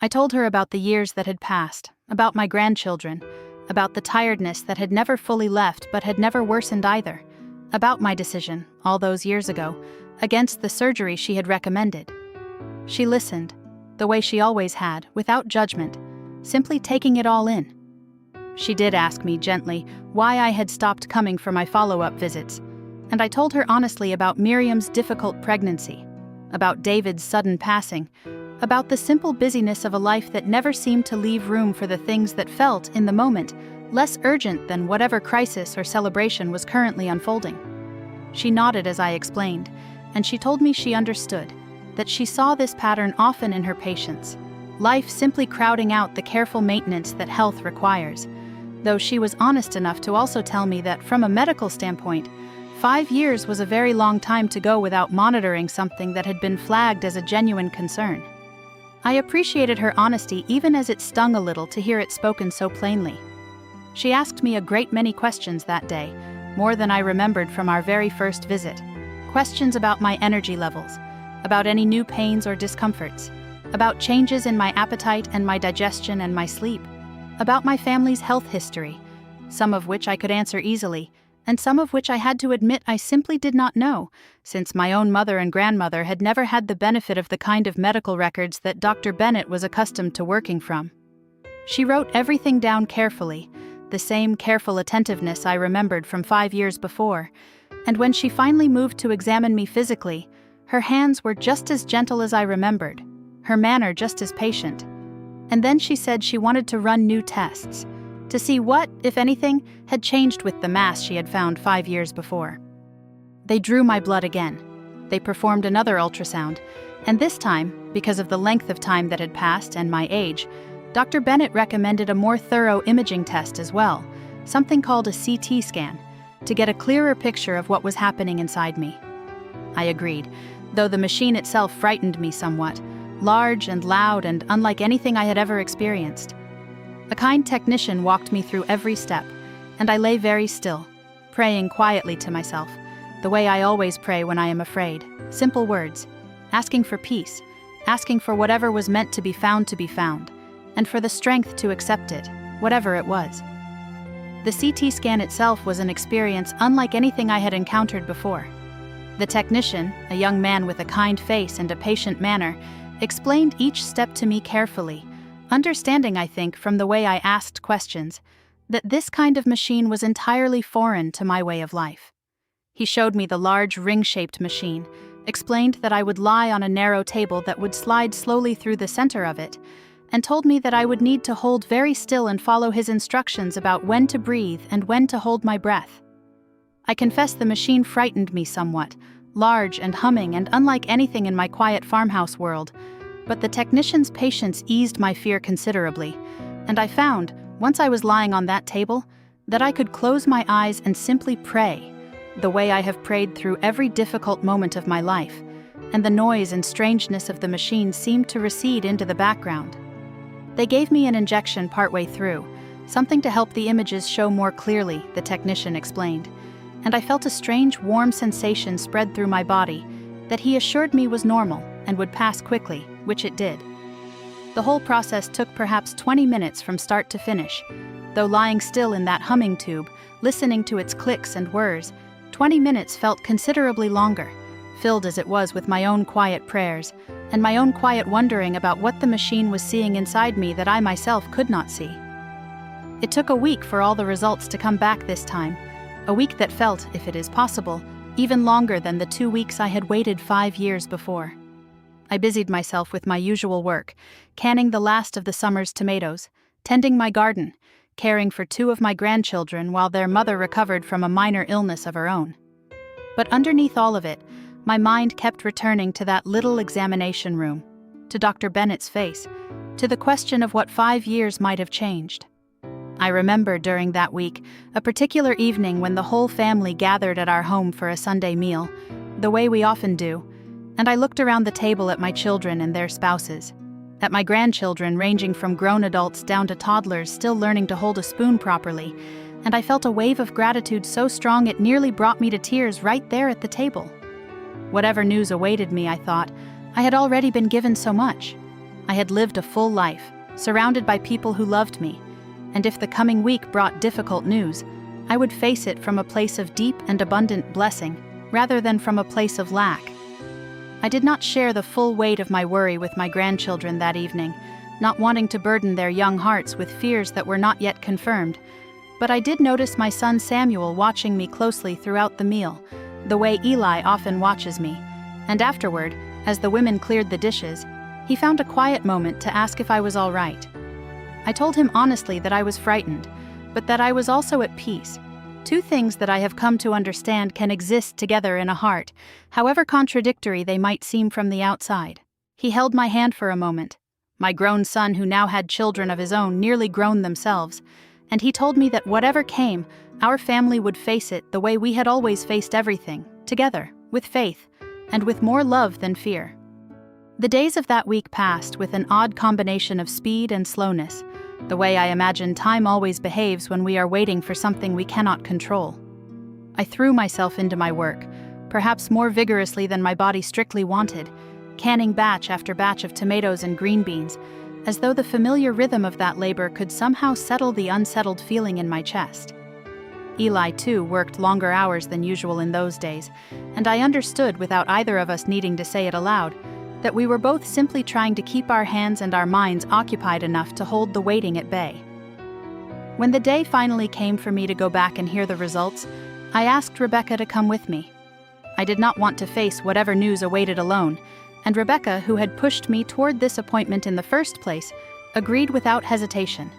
I told her about the years that had passed, about my grandchildren, about the tiredness that had never fully left but had never worsened either, about my decision, all those years ago, against the surgery she had recommended. She listened, the way she always had, without judgment, simply taking it all in. She did ask me gently why I had stopped coming for my follow-up visits, and I told her honestly about Miriam's difficult pregnancy, about David's sudden passing, about the simple busyness of a life that never seemed to leave room for the things that felt, in the moment, less urgent than whatever crisis or celebration was currently unfolding. She nodded as I explained, and she told me she understood, that she saw this pattern often in her patients, life simply crowding out the careful maintenance that health requires, though she was honest enough to also tell me that from a medical standpoint, 5 years was a very long time to go without monitoring something that had been flagged as a genuine concern. I appreciated her honesty even as it stung a little to hear it spoken so plainly. She asked me a great many questions that day, more than I remembered from our very first visit. Questions about my energy levels, about any new pains or discomforts, about changes in my appetite and my digestion and my sleep, about my family's health history, some of which I could answer easily, and some of which I had to admit I simply did not know, since my own mother and grandmother had never had the benefit of the kind of medical records that Dr. Bennett was accustomed to working from. She wrote everything down carefully, the same careful attentiveness I remembered from 5 years before, and when she finally moved to examine me physically, her hands were just as gentle as I remembered, her manner just as patient. And then she said she wanted to run new tests, to see what, if anything, had changed with the mass she had found 5 years before. They drew my blood again. They performed another ultrasound, and this time, because of the length of time that had passed and my age, Dr. Bennett recommended a more thorough imaging test as well, something called a CT scan, to get a clearer picture of what was happening inside me. I agreed, though the machine itself frightened me somewhat, large and loud and unlike anything I had ever experienced. A kind technician walked me through every step, and I lay very still, praying quietly to myself, the way I always pray when I am afraid, simple words, asking for peace, asking for whatever was meant to be found, and for the strength to accept it, whatever it was. The CT scan itself was an experience unlike anything I had encountered before. The technician, a young man with a kind face and a patient manner, explained each step to me carefully, understanding, I think, from the way I asked questions, that this kind of machine was entirely foreign to my way of life. He showed me the large ring-shaped machine, explained that I would lie on a narrow table that would slide slowly through the center of it, and told me that I would need to hold very still and follow his instructions about when to breathe and when to hold my breath. I confess the machine frightened me somewhat, large and humming and unlike anything in my quiet farmhouse world, but the technician's patience eased my fear considerably, and I found, once I was lying on that table, That I could close my eyes and simply pray, the way I have prayed through every difficult moment of my life, and the noise and strangeness of the machine seemed to recede into the background. They gave me an injection partway through, something to help the images show more clearly, the technician explained, and I felt a strange warm sensation spread through my body that he assured me was normal and would pass quickly, which it did. The whole process took perhaps 20 minutes from start to finish, though lying still in that humming tube, listening to its clicks and whirs, 20 minutes felt considerably longer, filled as it was with my own quiet prayers, and my own quiet wondering about what the machine was seeing inside me that I myself could not see. It took a week for all the results to come back this time, a week that felt, if it is possible, even longer than the 2 weeks I had waited 5 years before. I busied myself with my usual work, canning the last of the summer's tomatoes, tending my garden, caring for 2 of my grandchildren while their mother recovered from a minor illness of her own. But underneath all of it, my mind kept returning to that little examination room, to Dr. Bennett's face, to the question of what 5 years might have changed. I remember during that week, a particular evening when the whole family gathered at our home for a Sunday meal, the way we often do, and I looked around the table at my children and their spouses, at my grandchildren ranging from grown adults down to toddlers still learning to hold a spoon properly, and I felt a wave of gratitude so strong it nearly brought me to tears right there at the table. Whatever news awaited me, I thought, I had already been given so much. I had lived a full life, surrounded by people who loved me, and if the coming week brought difficult news, I would face it from a place of deep and abundant blessing, rather than from a place of lack. I did not share the full weight of my worry with my grandchildren that evening, not wanting to burden their young hearts with fears that were not yet confirmed, but I did notice my son Samuel watching me closely throughout the meal, the way Eli often watches me, and afterward, as the women cleared the dishes, he found a quiet moment to ask if I was all right. I told him honestly that I was frightened, but that I was also at peace. 2 things that I have come to understand can exist together in a heart, however contradictory they might seem from the outside. He held my hand for a moment, my grown son who now had children of his own nearly grown themselves, and he told me that whatever came, our family would face it the way we had always faced everything, together, with faith, and with more love than fear. The days of that week passed with an odd combination of speed and slowness, the way I imagine time always behaves when we are waiting for something we cannot control. I threw myself into my work, perhaps more vigorously than my body strictly wanted, canning batch after batch of tomatoes and green beans, as though the familiar rhythm of that labor could somehow settle the unsettled feeling in my chest. Eli, too, worked longer hours than usual in those days, and I understood, without either of us needing to say it aloud, that we were both simply trying to keep our hands and our minds occupied enough to hold the waiting at bay. When the day finally came for me to go back and hear the results, I asked Rebecca to come with me. I did not want to face whatever news awaited alone, and Rebecca, who had pushed me toward this appointment in the first place, agreed without hesitation.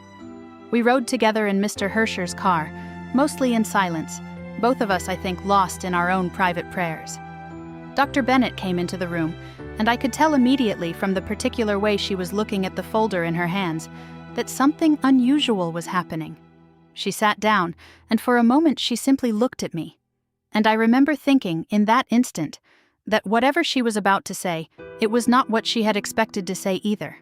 We rode together in Mr. Herscher's car, mostly in silence, both of us, I think, lost in our own private prayers. Dr. Bennett came into the room, and I could tell immediately from the particular way she was looking at the folder in her hands that something unusual was happening. She sat down, and for a moment she simply looked at me. And I remember thinking, in that instant, that whatever she was about to say, it was not what she had expected to say either.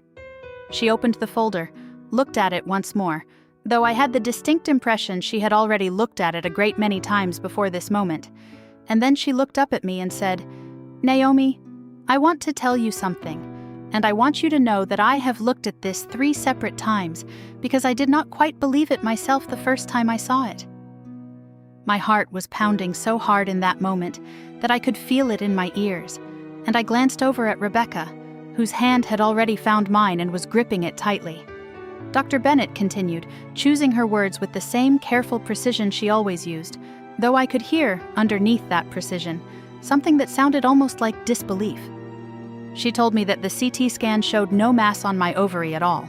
She opened the folder, looked at it once more, though I had the distinct impression she had already looked at it a great many times before this moment, and then she looked up at me and said, "Naomi, I want to tell you something, and I want you to know that I have looked at this 3 separate times because I did not quite believe it myself the first time I saw it." My heart was pounding so hard in that moment that I could feel it in my ears, and I glanced over at Rebecca, whose hand had already found mine and was gripping it tightly. Dr. Bennett continued, choosing her words with the same careful precision she always used, though I could hear, underneath that precision, something that sounded almost like disbelief. She told me that the CT scan showed no mass on my ovary at all.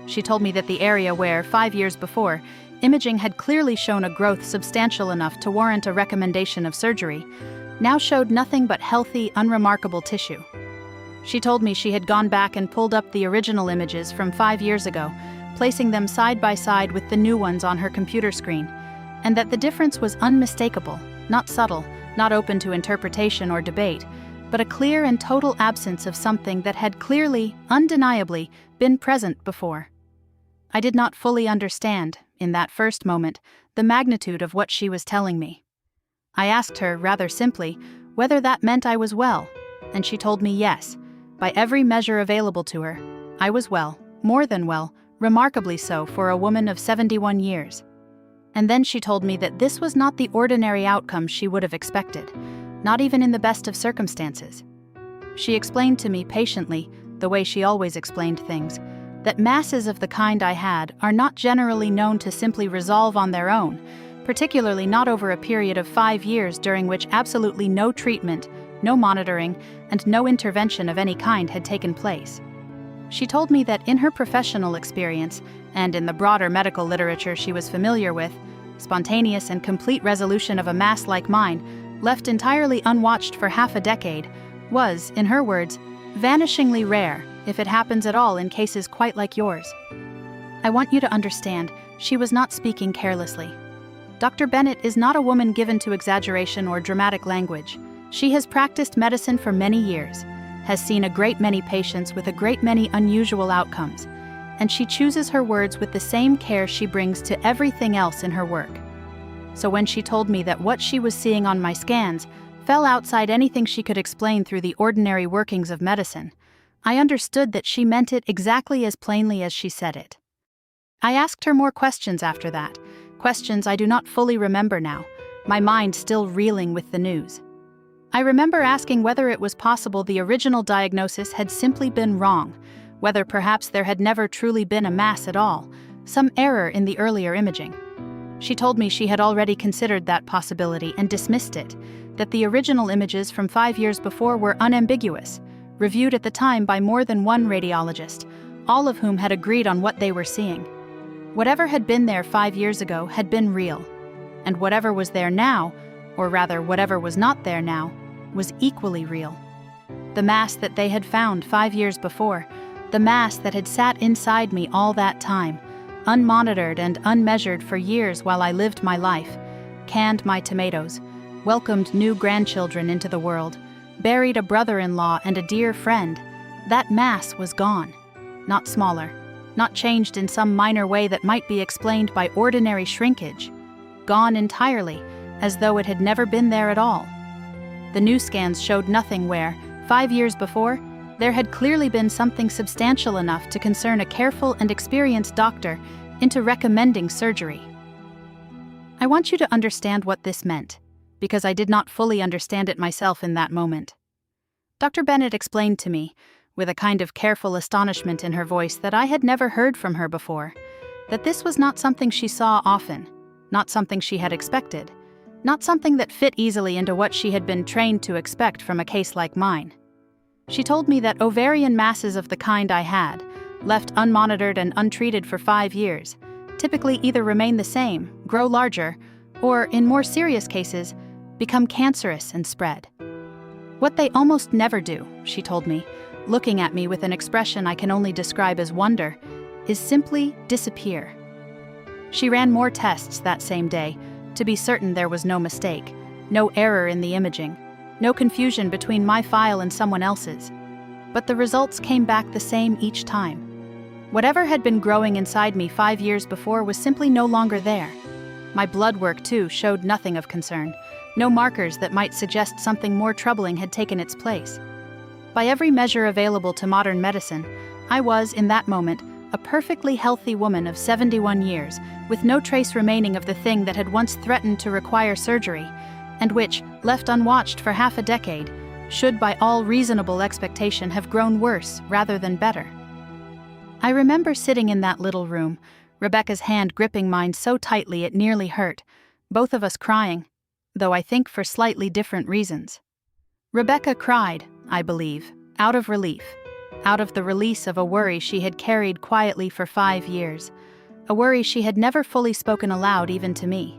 She told me that the area where, 5 years before, imaging had clearly shown a growth substantial enough to warrant a recommendation of surgery, now showed nothing but healthy, unremarkable tissue. She told me she had gone back and pulled up the original images from 5 years ago, placing them side by side with the new ones on her computer screen, and that the difference was unmistakable, not subtle, not open to interpretation or debate, but a clear and total absence of something that had clearly, undeniably, been present before. I did not fully understand, in that first moment, the magnitude of what she was telling me. I asked her, rather simply, whether that meant I was well, and she told me yes. By every measure available to her, I was well, more than well, remarkably so for a woman of 71 years. And then she told me that this was not the ordinary outcome she would have expected, not even in the best of circumstances. She explained to me patiently, the way she always explained things, that masses of the kind I had are not generally known to simply resolve on their own, particularly not over a period of 5 years during which absolutely no treatment, no monitoring, and no intervention of any kind had taken place. She told me that in her professional experience, and in the broader medical literature she was familiar with, spontaneous and complete resolution of a mass like mine, left entirely unwatched for half a decade, was, in her words, vanishingly rare, if it happens at all in cases quite like yours. I want you to understand, she was not speaking carelessly. Dr. Bennett is not a woman given to exaggeration or dramatic language. She has practiced medicine for many years, has seen a great many patients with a great many unusual outcomes, and she chooses her words with the same care she brings to everything else in her work. So when she told me that what she was seeing on my scans fell outside anything she could explain through the ordinary workings of medicine, I understood that she meant it exactly as plainly as she said it. I asked her more questions after that, questions I do not fully remember now, my mind still reeling with the news. I remember asking whether it was possible the original diagnosis had simply been wrong, whether perhaps there had never truly been a mass at all, some error in the earlier imaging. She told me she had already considered that possibility and dismissed it, that the original images from 5 years before were unambiguous, reviewed at the time by more than one radiologist, all of whom had agreed on what they were seeing. Whatever had been there 5 years ago had been real, and whatever was there now, or rather whatever was not there now, was equally real. The mass that they had found 5 years before, the mass that had sat inside me all that time, unmonitored and unmeasured for years while I lived my life, canned my tomatoes, welcomed new grandchildren into the world, buried a brother-in-law and a dear friend, that mass was gone, not smaller, not changed in some minor way that might be explained by ordinary shrinkage, gone entirely, as though it had never been there at all. The new scans showed nothing where, 5 years before, there had clearly been something substantial enough to concern a careful and experienced doctor into recommending surgery. I want you to understand what this meant, because I did not fully understand it myself in that moment. Dr. Bennett explained to me, with a kind of careful astonishment in her voice that I had never heard from her before, that this was not something she saw often, not something she had expected, not something that fit easily into what she had been trained to expect from a case like mine. She told me that ovarian masses of the kind I had, left unmonitored and untreated for 5 years, typically either remain the same, grow larger, or, in more serious cases, become cancerous and spread. What they almost never do, she told me, looking at me with an expression I can only describe as wonder, is simply disappear. She ran more tests that same day, to be certain there was no mistake, no error in the imaging, no confusion between my file and someone else's. But the results came back the same each time. Whatever had been growing inside me 5 years before was simply no longer there. My blood work, too, showed nothing of concern, no markers that might suggest something more troubling had taken its place. By every measure available to modern medicine, I was, in that moment, a perfectly healthy woman of 71 years, with no trace remaining of the thing that had once threatened to require surgery, and which, left unwatched for half a decade, should by all reasonable expectation have grown worse rather than better. I remember sitting in that little room, Rebecca's hand gripping mine so tightly it nearly hurt, both of us crying, though I think for slightly different reasons. Rebecca cried, I believe, out of relief, out of the release of a worry she had carried quietly for 5 years, a worry she had never fully spoken aloud even to me.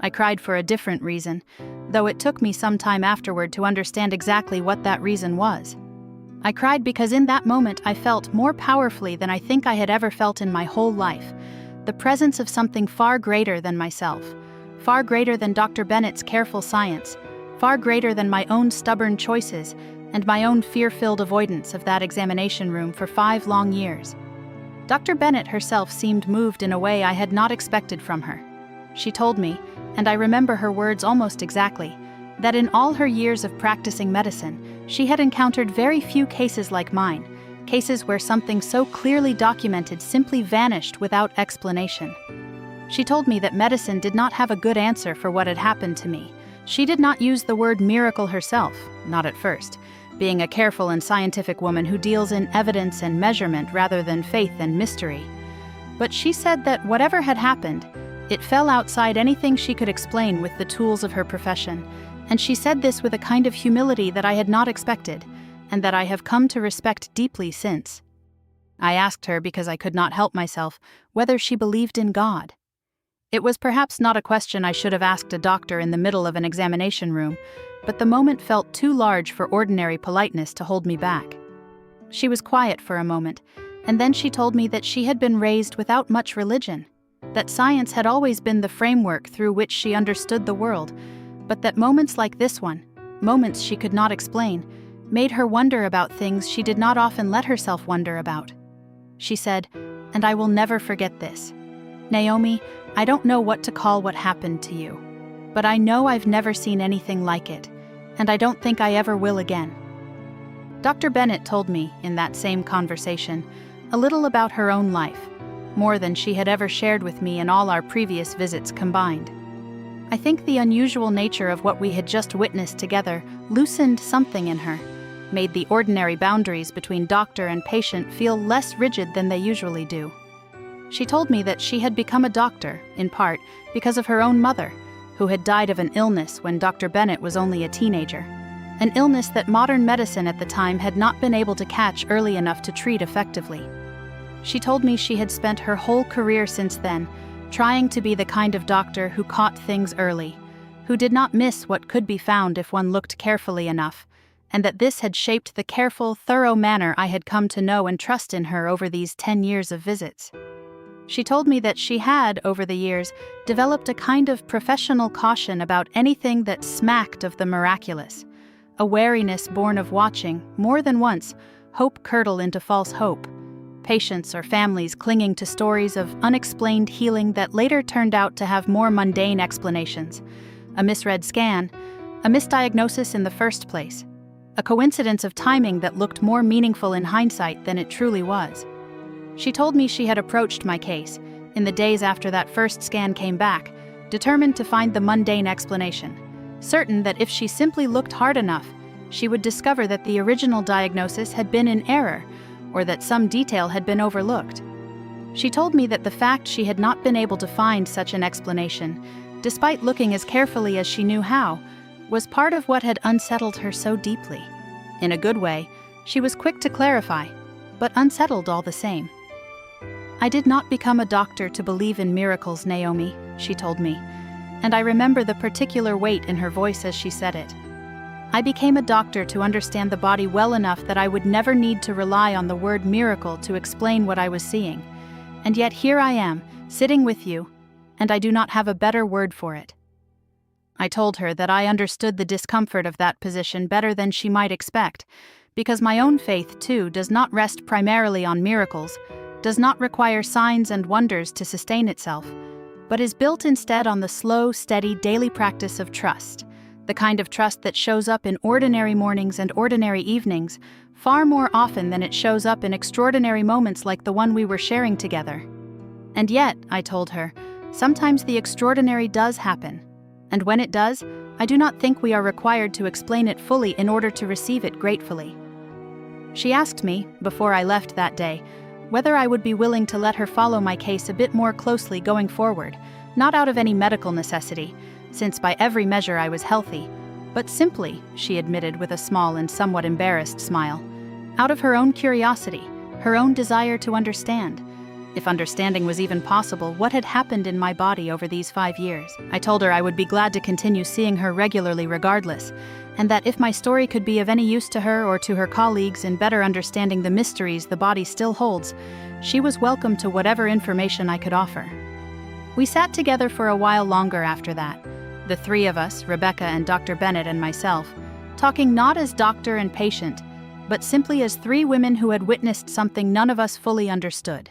I cried for a different reason, though it took me some time afterward to understand exactly what that reason was. I cried because in that moment I felt more powerfully than I think I had ever felt in my whole life, the presence of something far greater than myself, far greater than Dr. Bennett's careful science, far greater than my own stubborn choices and my own fear-filled avoidance of that examination room for 5 long years. Dr. Bennett herself seemed moved in a way I had not expected from her. She told me, and I remember her words almost exactly, that in all her years of practicing medicine, she had encountered very few cases like mine, cases where something so clearly documented simply vanished without explanation. She told me that medicine did not have a good answer for what had happened to me. She did not use the word miracle herself, not at first, being a careful and scientific woman who deals in evidence and measurement rather than faith and mystery. But she said that whatever had happened, it fell outside anything she could explain with the tools of her profession, and she said this with a kind of humility that I had not expected, and that I have come to respect deeply since. I asked her, because I could not help myself, whether she believed in God. It was perhaps not a question I should have asked a doctor in the middle of an examination room, but the moment felt too large for ordinary politeness to hold me back. She was quiet for a moment, and then she told me that she had been raised without much religion, that science had always been the framework through which she understood the world, but that moments like this one, moments she could not explain, made her wonder about things she did not often let herself wonder about. She said, and I will never forget this, "Naomi, I don't know what to call what happened to you, but I know I've never seen anything like it, and I don't think I ever will again." Dr. Bennett told me, in that same conversation, a little about her own life, more than she had ever shared with me in all our previous visits combined. I think the unusual nature of what we had just witnessed together loosened something in her, made the ordinary boundaries between doctor and patient feel less rigid than they usually do. She told me that she had become a doctor, in part, because of her own mother, who had died of an illness when Dr. Bennett was only a teenager, an illness that modern medicine at the time had not been able to catch early enough to treat effectively. She told me she had spent her whole career since then trying to be the kind of doctor who caught things early, who did not miss what could be found if one looked carefully enough, and that this had shaped the careful, thorough manner I had come to know and trust in her over these 10 years of visits. She told me that she had, over the years, developed a kind of professional caution about anything that smacked of the miraculous, a wariness born of watching, more than once, hope curdle into false hope, patients or families clinging to stories of unexplained healing that later turned out to have more mundane explanations, a misread scan, a misdiagnosis in the first place, a coincidence of timing that looked more meaningful in hindsight than it truly was. She told me she had approached my case, in the days after that first scan came back, determined to find the mundane explanation, certain that if she simply looked hard enough, she would discover that the original diagnosis had been in error, or that some detail had been overlooked. She told me that the fact she had not been able to find such an explanation, despite looking as carefully as she knew how, was part of what had unsettled her so deeply. In a good way, she was quick to clarify, but unsettled all the same. "I did not become a doctor to believe in miracles, Naomi," she told me, and I remember the particular weight in her voice as she said it. "I became a doctor to understand the body well enough that I would never need to rely on the word miracle to explain what I was seeing, and yet here I am, sitting with you, and I do not have a better word for it." I told her that I understood the discomfort of that position better than she might expect, because my own faith, too, does not rest primarily on miracles, does not require signs and wonders to sustain itself, but is built instead on the slow, steady daily practice of trust, the kind of trust that shows up in ordinary mornings and ordinary evenings, far more often than it shows up in extraordinary moments like the one we were sharing together. And yet, I told her, sometimes the extraordinary does happen, and when it does, I do not think we are required to explain it fully in order to receive it gratefully. She asked me, before I left that day, whether I would be willing to let her follow my case a bit more closely going forward, not out of any medical necessity, since by every measure I was healthy, but simply, she admitted with a small and somewhat embarrassed smile, out of her own curiosity, her own desire to understand, if understanding was even possible, what had happened in my body over these 5 years. I told her I would be glad to continue seeing her regularly regardless, and that if my story could be of any use to her or to her colleagues in better understanding the mysteries the body still holds, she was welcome to whatever information I could offer. We sat together for a while longer after that, the three of us, Rebecca and Dr. Bennett and myself, talking not as doctor and patient, but simply as three women who had witnessed something none of us fully understood.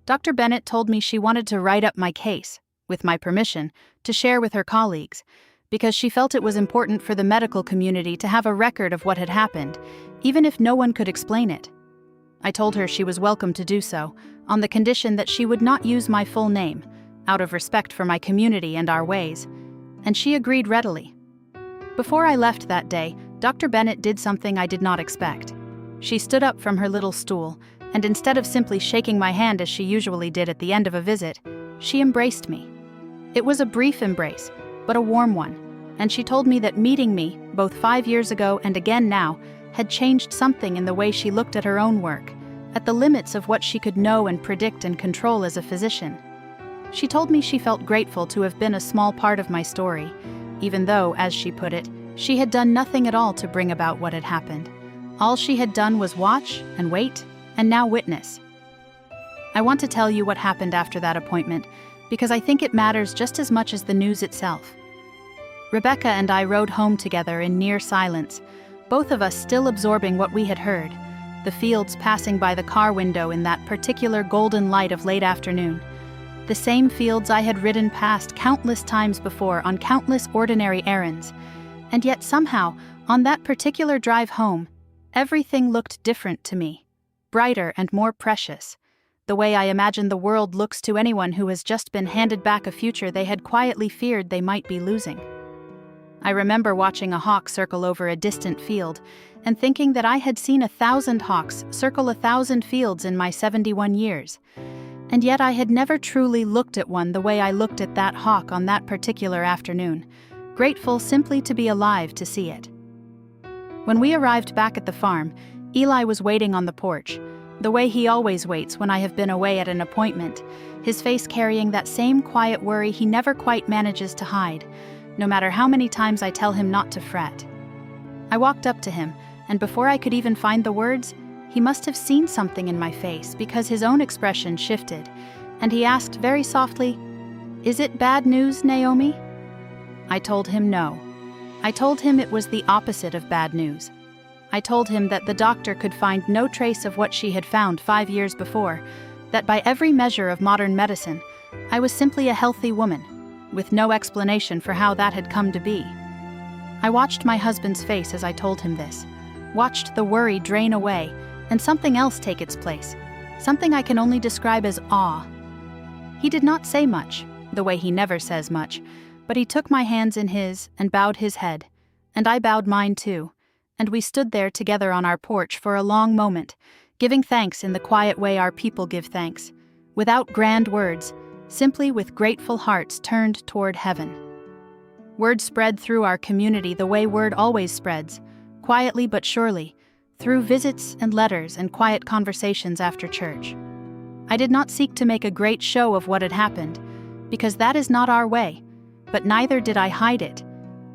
Dr. Bennett told me she wanted to write up my case, with my permission, to share with her colleagues, because she felt it was important for the medical community to have a record of what had happened, even if no one could explain it. I told her she was welcome to do so, on the condition that she would not use my full name, out of respect for my community and our ways, and she agreed readily. Before I left that day, Dr. Bennett did something I did not expect. She stood up from her little stool, and instead of simply shaking my hand as she usually did at the end of a visit, she embraced me. It was a brief embrace, but a warm one, and she told me that meeting me, both 5 years ago and again now, had changed something in the way she looked at her own work, at the limits of what she could know and predict and control as a physician. She told me she felt grateful to have been a small part of my story, even though, as she put it, she had done nothing at all to bring about what had happened. All she had done was watch and wait, and now witness. I want to tell you what happened after that appointment, because I think it matters just as much as the news itself. Rebecca and I rode home together in near silence, both of us still absorbing what we had heard, the fields passing by the car window in that particular golden light of late afternoon. The same fields I had ridden past countless times before on countless ordinary errands, and yet somehow, on that particular drive home, everything looked different to me, brighter and more precious, the way I imagine the world looks to anyone who has just been handed back a future they had quietly feared they might be losing. I remember watching a hawk circle over a distant field and thinking that I had seen 1,000 hawks circle 1,000 fields in my 71 years. And yet I had never truly looked at one the way I looked at that hawk on that particular afternoon, grateful simply to be alive to see it. When we arrived back at the farm, Eli was waiting on the porch, the way he always waits when I have been away at an appointment, his face carrying that same quiet worry he never quite manages to hide, no matter how many times I tell him not to fret. I walked up to him, and before I could even find the words, he must have seen something in my face because his own expression shifted, and he asked very softly, "Is it bad news, Naomi?" I told him no. I told him it was the opposite of bad news. I told him that the doctor could find no trace of what she had found 5 years before, that by every measure of modern medicine, I was simply a healthy woman, with no explanation for how that had come to be. I watched my husband's face as I told him this, watched the worry drain away, and something else take its place, something I can only describe as awe. He did not say much, the way he never says much, but he took my hands in his and bowed his head, and I bowed mine too, and we stood there together on our porch for a long moment, giving thanks in the quiet way our people give thanks, without grand words, simply with grateful hearts turned toward heaven. Word spread through our community the way word always spreads, quietly but surely, through visits and letters and quiet conversations after church. I did not seek to make a great show of what had happened, because that is not our way, but neither did I hide it,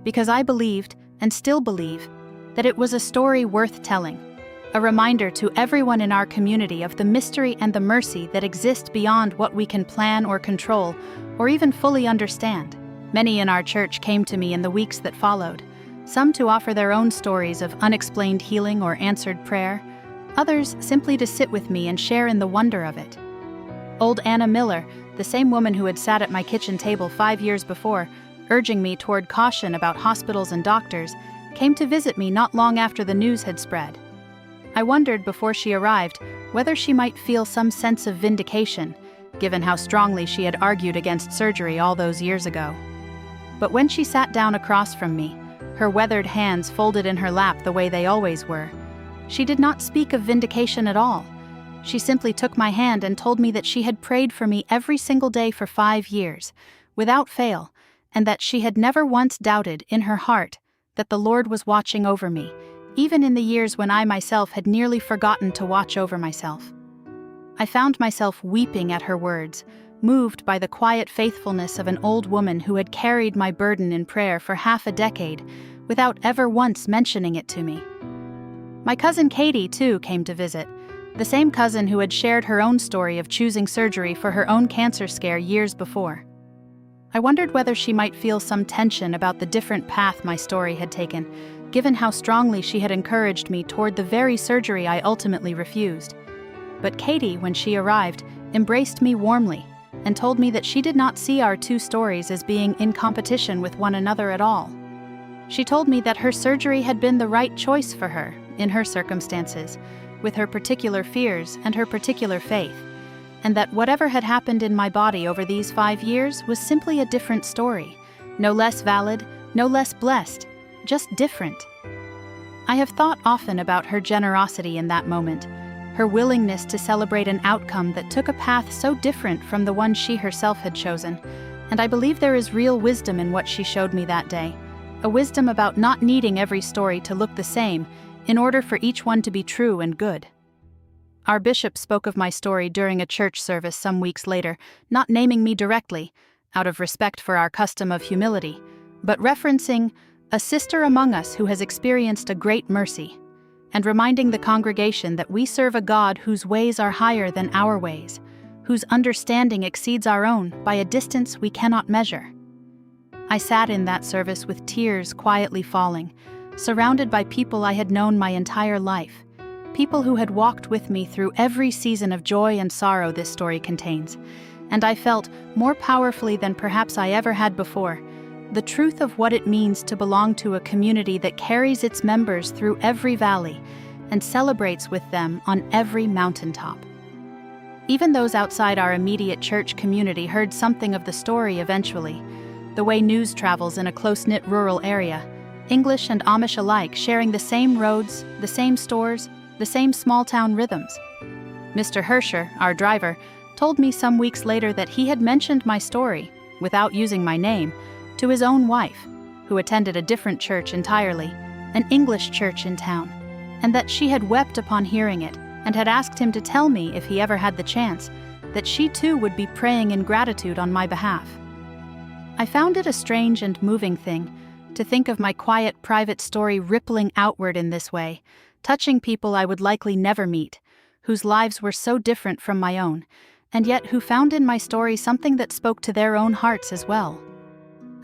because I believed, and still believe, that it was a story worth telling, a reminder to everyone in our community of the mystery and the mercy that exist beyond what we can plan or control, or even fully understand. Many in our church came to me in the weeks that followed, some to offer their own stories of unexplained healing or answered prayer, others simply to sit with me and share in the wonder of it. Old Anna Miller, the same woman who had sat at my kitchen table 5 years before, urging me toward caution about hospitals and doctors, came to visit me not long after the news had spread. I wondered before she arrived whether she might feel some sense of vindication, given how strongly she had argued against surgery all those years ago. But when she sat down across from me, her weathered hands folded in her lap the way they always were, she did not speak of vindication at all. She simply took my hand and told me that she had prayed for me every single day for 5 years, without fail, and that she had never once doubted in her heart that the Lord was watching over me, even in the years when I myself had nearly forgotten to watch over myself. I found myself weeping at her words, moved by the quiet faithfulness of an old woman who had carried my burden in prayer for half a decade without ever once mentioning it to me. My cousin Katie, too, came to visit, the same cousin who had shared her own story of choosing surgery for her own cancer scare years before. I wondered whether she might feel some tension about the different path my story had taken, given how strongly she had encouraged me toward the very surgery I ultimately refused. But Katie, when she arrived, embraced me warmly and told me that she did not see our two stories as being in competition with one another at all. She told me that her surgery had been the right choice for her, in her circumstances, with her particular fears and her particular faith, and that whatever had happened in my body over these 5 years was simply a different story, no less valid, no less blessed, just different. I have thought often about her generosity in that moment, her willingness to celebrate an outcome that took a path so different from the one she herself had chosen, and I believe there is real wisdom in what she showed me that day, a wisdom about not needing every story to look the same in order for each one to be true and good. Our bishop spoke of my story during a church service some weeks later, not naming me directly, out of respect for our custom of humility, but referencing a sister among us who has experienced a great mercy, and reminding the congregation that we serve a God whose ways are higher than our ways, whose understanding exceeds our own by a distance we cannot measure. I sat in that service with tears quietly falling, surrounded by people I had known my entire life, people who had walked with me through every season of joy and sorrow this story contains, and I felt, more powerfully than perhaps I ever had before, the truth of what it means to belong to a community that carries its members through every valley and celebrates with them on every mountaintop. Even those outside our immediate church community heard something of the story eventually, the way news travels in a close-knit rural area, English and Amish alike sharing the same roads, the same stores, the same small-town rhythms. Mr. Hersher, our driver, told me some weeks later that he had mentioned my story, without using my name, to his own wife, who attended a different church entirely, an English church in town, and that she had wept upon hearing it and had asked him to tell me, if he ever had the chance, that she too would be praying in gratitude on my behalf. I found it a strange and moving thing to think of my quiet, private story rippling outward in this way, touching people I would likely never meet, whose lives were so different from my own, and yet who found in my story something that spoke to their own hearts as well.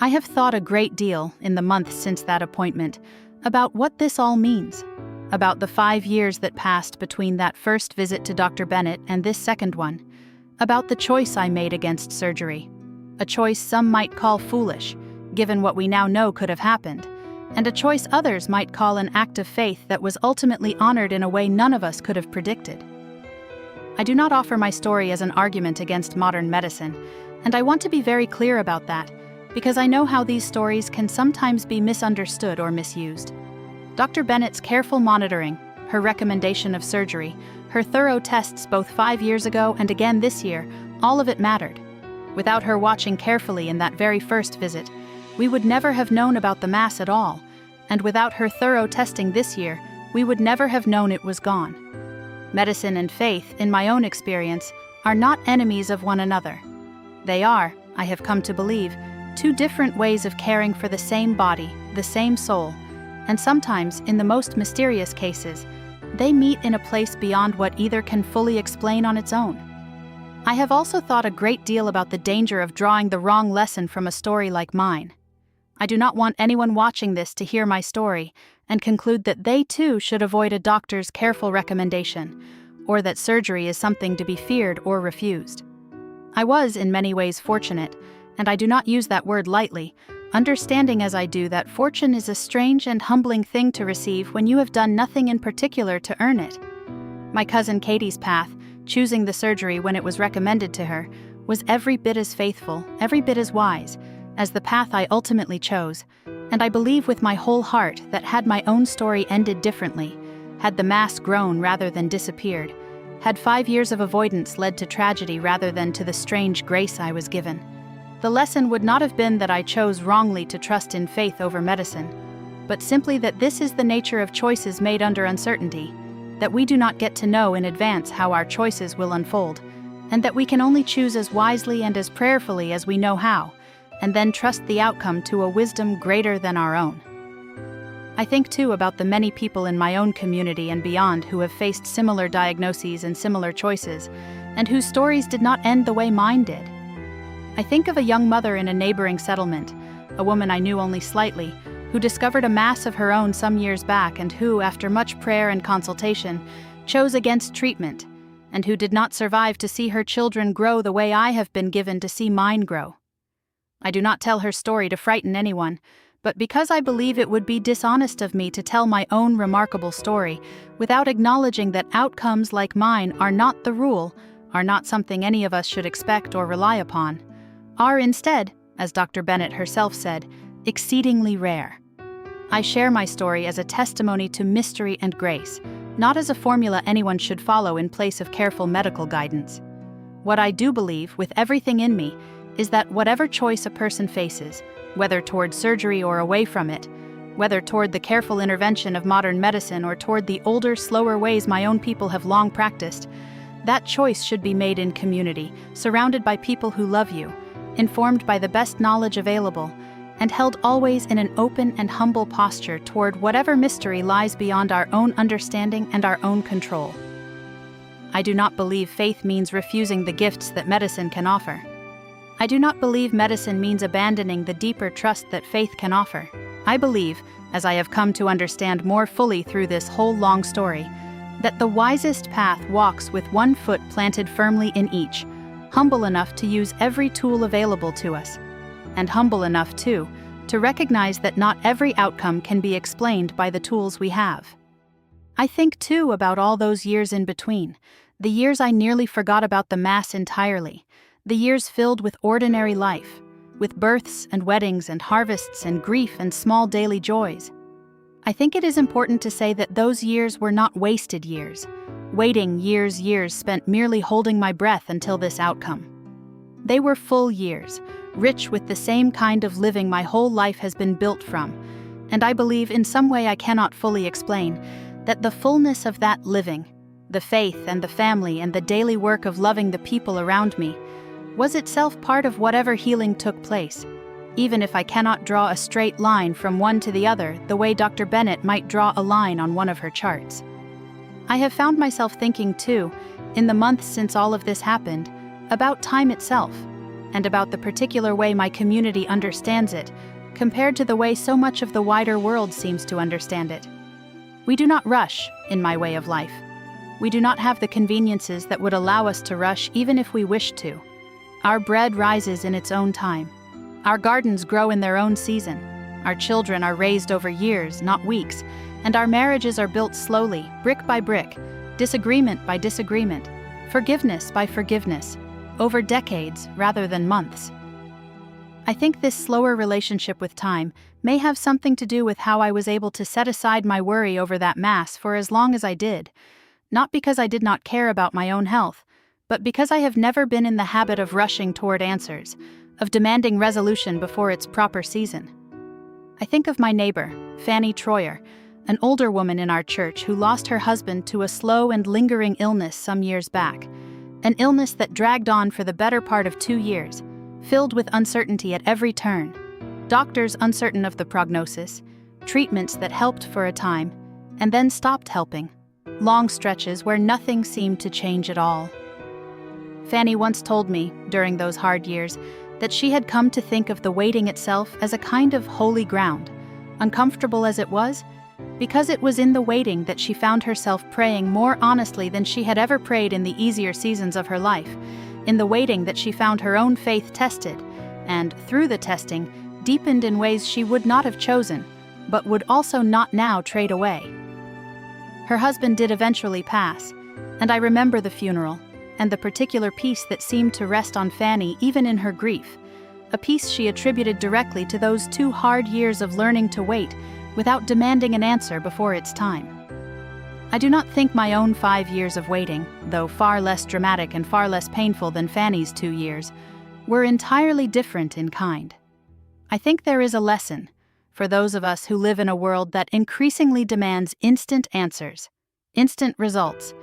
I have thought a great deal, in the months since that appointment, about what this all means, about the 5 years that passed between that first visit to Dr. Bennett and this second one, about the choice I made against surgery, a choice some might call foolish, given what we now know could have happened, and a choice others might call an act of faith that was ultimately honored in a way none of us could have predicted. I do not offer my story as an argument against modern medicine, and I want to be very clear about that, because I know how these stories can sometimes be misunderstood or misused. Dr. Bennett's careful monitoring, her recommendation of surgery, her thorough tests both 5 years ago and again this year, all of it mattered. Without her watching carefully in that very first visit, we would never have known about the mass at all, and without her thorough testing this year, we would never have known it was gone. Medicine and faith, in my own experience, are not enemies of one another. They are, I have come to believe, two different ways of caring for the same body, the same soul, and sometimes, in the most mysterious cases, they meet in a place beyond what either can fully explain on its own. I have also thought a great deal about the danger of drawing the wrong lesson from a story like mine. I do not want anyone watching this to hear my story and conclude that they too should avoid a doctor's careful recommendation, or that surgery is something to be feared or refused. I was, in many ways, fortunate, and I do not use that word lightly, understanding as I do that fortune is a strange and humbling thing to receive when you have done nothing in particular to earn it. My cousin Katie's path, choosing the surgery when it was recommended to her, was every bit as faithful, every bit as wise, as the path I ultimately chose, and I believe with my whole heart that had my own story ended differently, had the mass grown rather than disappeared, had 5 years of avoidance led to tragedy rather than to the strange grace I was given, the lesson would not have been that I chose wrongly to trust in faith over medicine, but simply that this is the nature of choices made under uncertainty, that we do not get to know in advance how our choices will unfold, and that we can only choose as wisely and as prayerfully as we know how, and then trust the outcome to a wisdom greater than our own. I think too about the many people in my own community and beyond who have faced similar diagnoses and similar choices, and whose stories did not end the way mine did. I think of a young mother in a neighboring settlement, a woman I knew only slightly, who discovered a mass of her own some years back and who, after much prayer and consultation, chose against treatment, and who did not survive to see her children grow the way I have been given to see mine grow. I do not tell her story to frighten anyone, but because I believe it would be dishonest of me to tell my own remarkable story without acknowledging that outcomes like mine are not the rule, are not something any of us should expect or rely upon, are instead, as Dr. Bennett herself said, exceedingly rare. I share my story as a testimony to mystery and grace, not as a formula anyone should follow in place of careful medical guidance. What I do believe, with everything in me, is that whatever choice a person faces, whether toward surgery or away from it, whether toward the careful intervention of modern medicine or toward the older, slower ways my own people have long practiced, that choice should be made in community, surrounded by people who love you, informed by the best knowledge available, and held always in an open and humble posture toward whatever mystery lies beyond our own understanding and our own control. I do not believe faith means refusing the gifts that medicine can offer. I do not believe medicine means abandoning the deeper trust that faith can offer. I believe, as I have come to understand more fully through this whole long story, that the wisest path walks with one foot planted firmly in each, humble enough to use every tool available to us, and humble enough, too, to recognize that not every outcome can be explained by the tools we have. I think, too, about all those years in between, the years I nearly forgot about the Mass entirely, the years filled with ordinary life, with births and weddings and harvests and grief and small daily joys. I think it is important to say that those years were not wasted years, waiting years spent merely holding my breath until this outcome. They were full years, rich with the same kind of living my whole life has been built from, and I believe in some way I cannot fully explain, that the fullness of that living, the faith and the family and the daily work of loving the people around me, was itself part of whatever healing took place, even if I cannot draw a straight line from one to the other the way Dr. Bennett might draw a line on one of her charts. I have found myself thinking, too, in the months since all of this happened, about time itself, and about the particular way my community understands it, compared to the way so much of the wider world seems to understand it. We do not rush, in my way of life. We do not have the conveniences that would allow us to rush even if we wished to. Our bread rises in its own time. Our gardens grow in their own season. Our children are raised over years, not weeks, and our marriages are built slowly, brick by brick, disagreement by disagreement, forgiveness by forgiveness, over decades rather than months. I think this slower relationship with time may have something to do with how I was able to set aside my worry over that Mass for as long as I did, not because I did not care about my own health, but because I have never been in the habit of rushing toward answers, of demanding resolution before its proper season. I think of my neighbor, Fanny Troyer, an older woman in our church who lost her husband to a slow and lingering illness some years back, an illness that dragged on for the better part of 2 years, filled with uncertainty at every turn, doctors uncertain of the prognosis, treatments that helped for a time, and then stopped helping, long stretches where nothing seemed to change at all. Fanny once told me, during those hard years, that she had come to think of the waiting itself as a kind of holy ground, uncomfortable as it was, because it was in the waiting that she found herself praying more honestly than she had ever prayed in the easier seasons of her life, in the waiting that she found her own faith tested, and, through the testing, deepened in ways she would not have chosen, but would also not now trade away. Her husband did eventually pass, and I remember the funeral, and the particular peace that seemed to rest on Fanny even in her grief, a peace she attributed directly to those 2 hard years of learning to wait without demanding an answer before its time. I do not think my own 5 years of waiting, though far less dramatic and far less painful than Fanny's 2 years, were entirely different in kind. I think there is a lesson for those of us who live in a world that increasingly demands instant answers, instant results,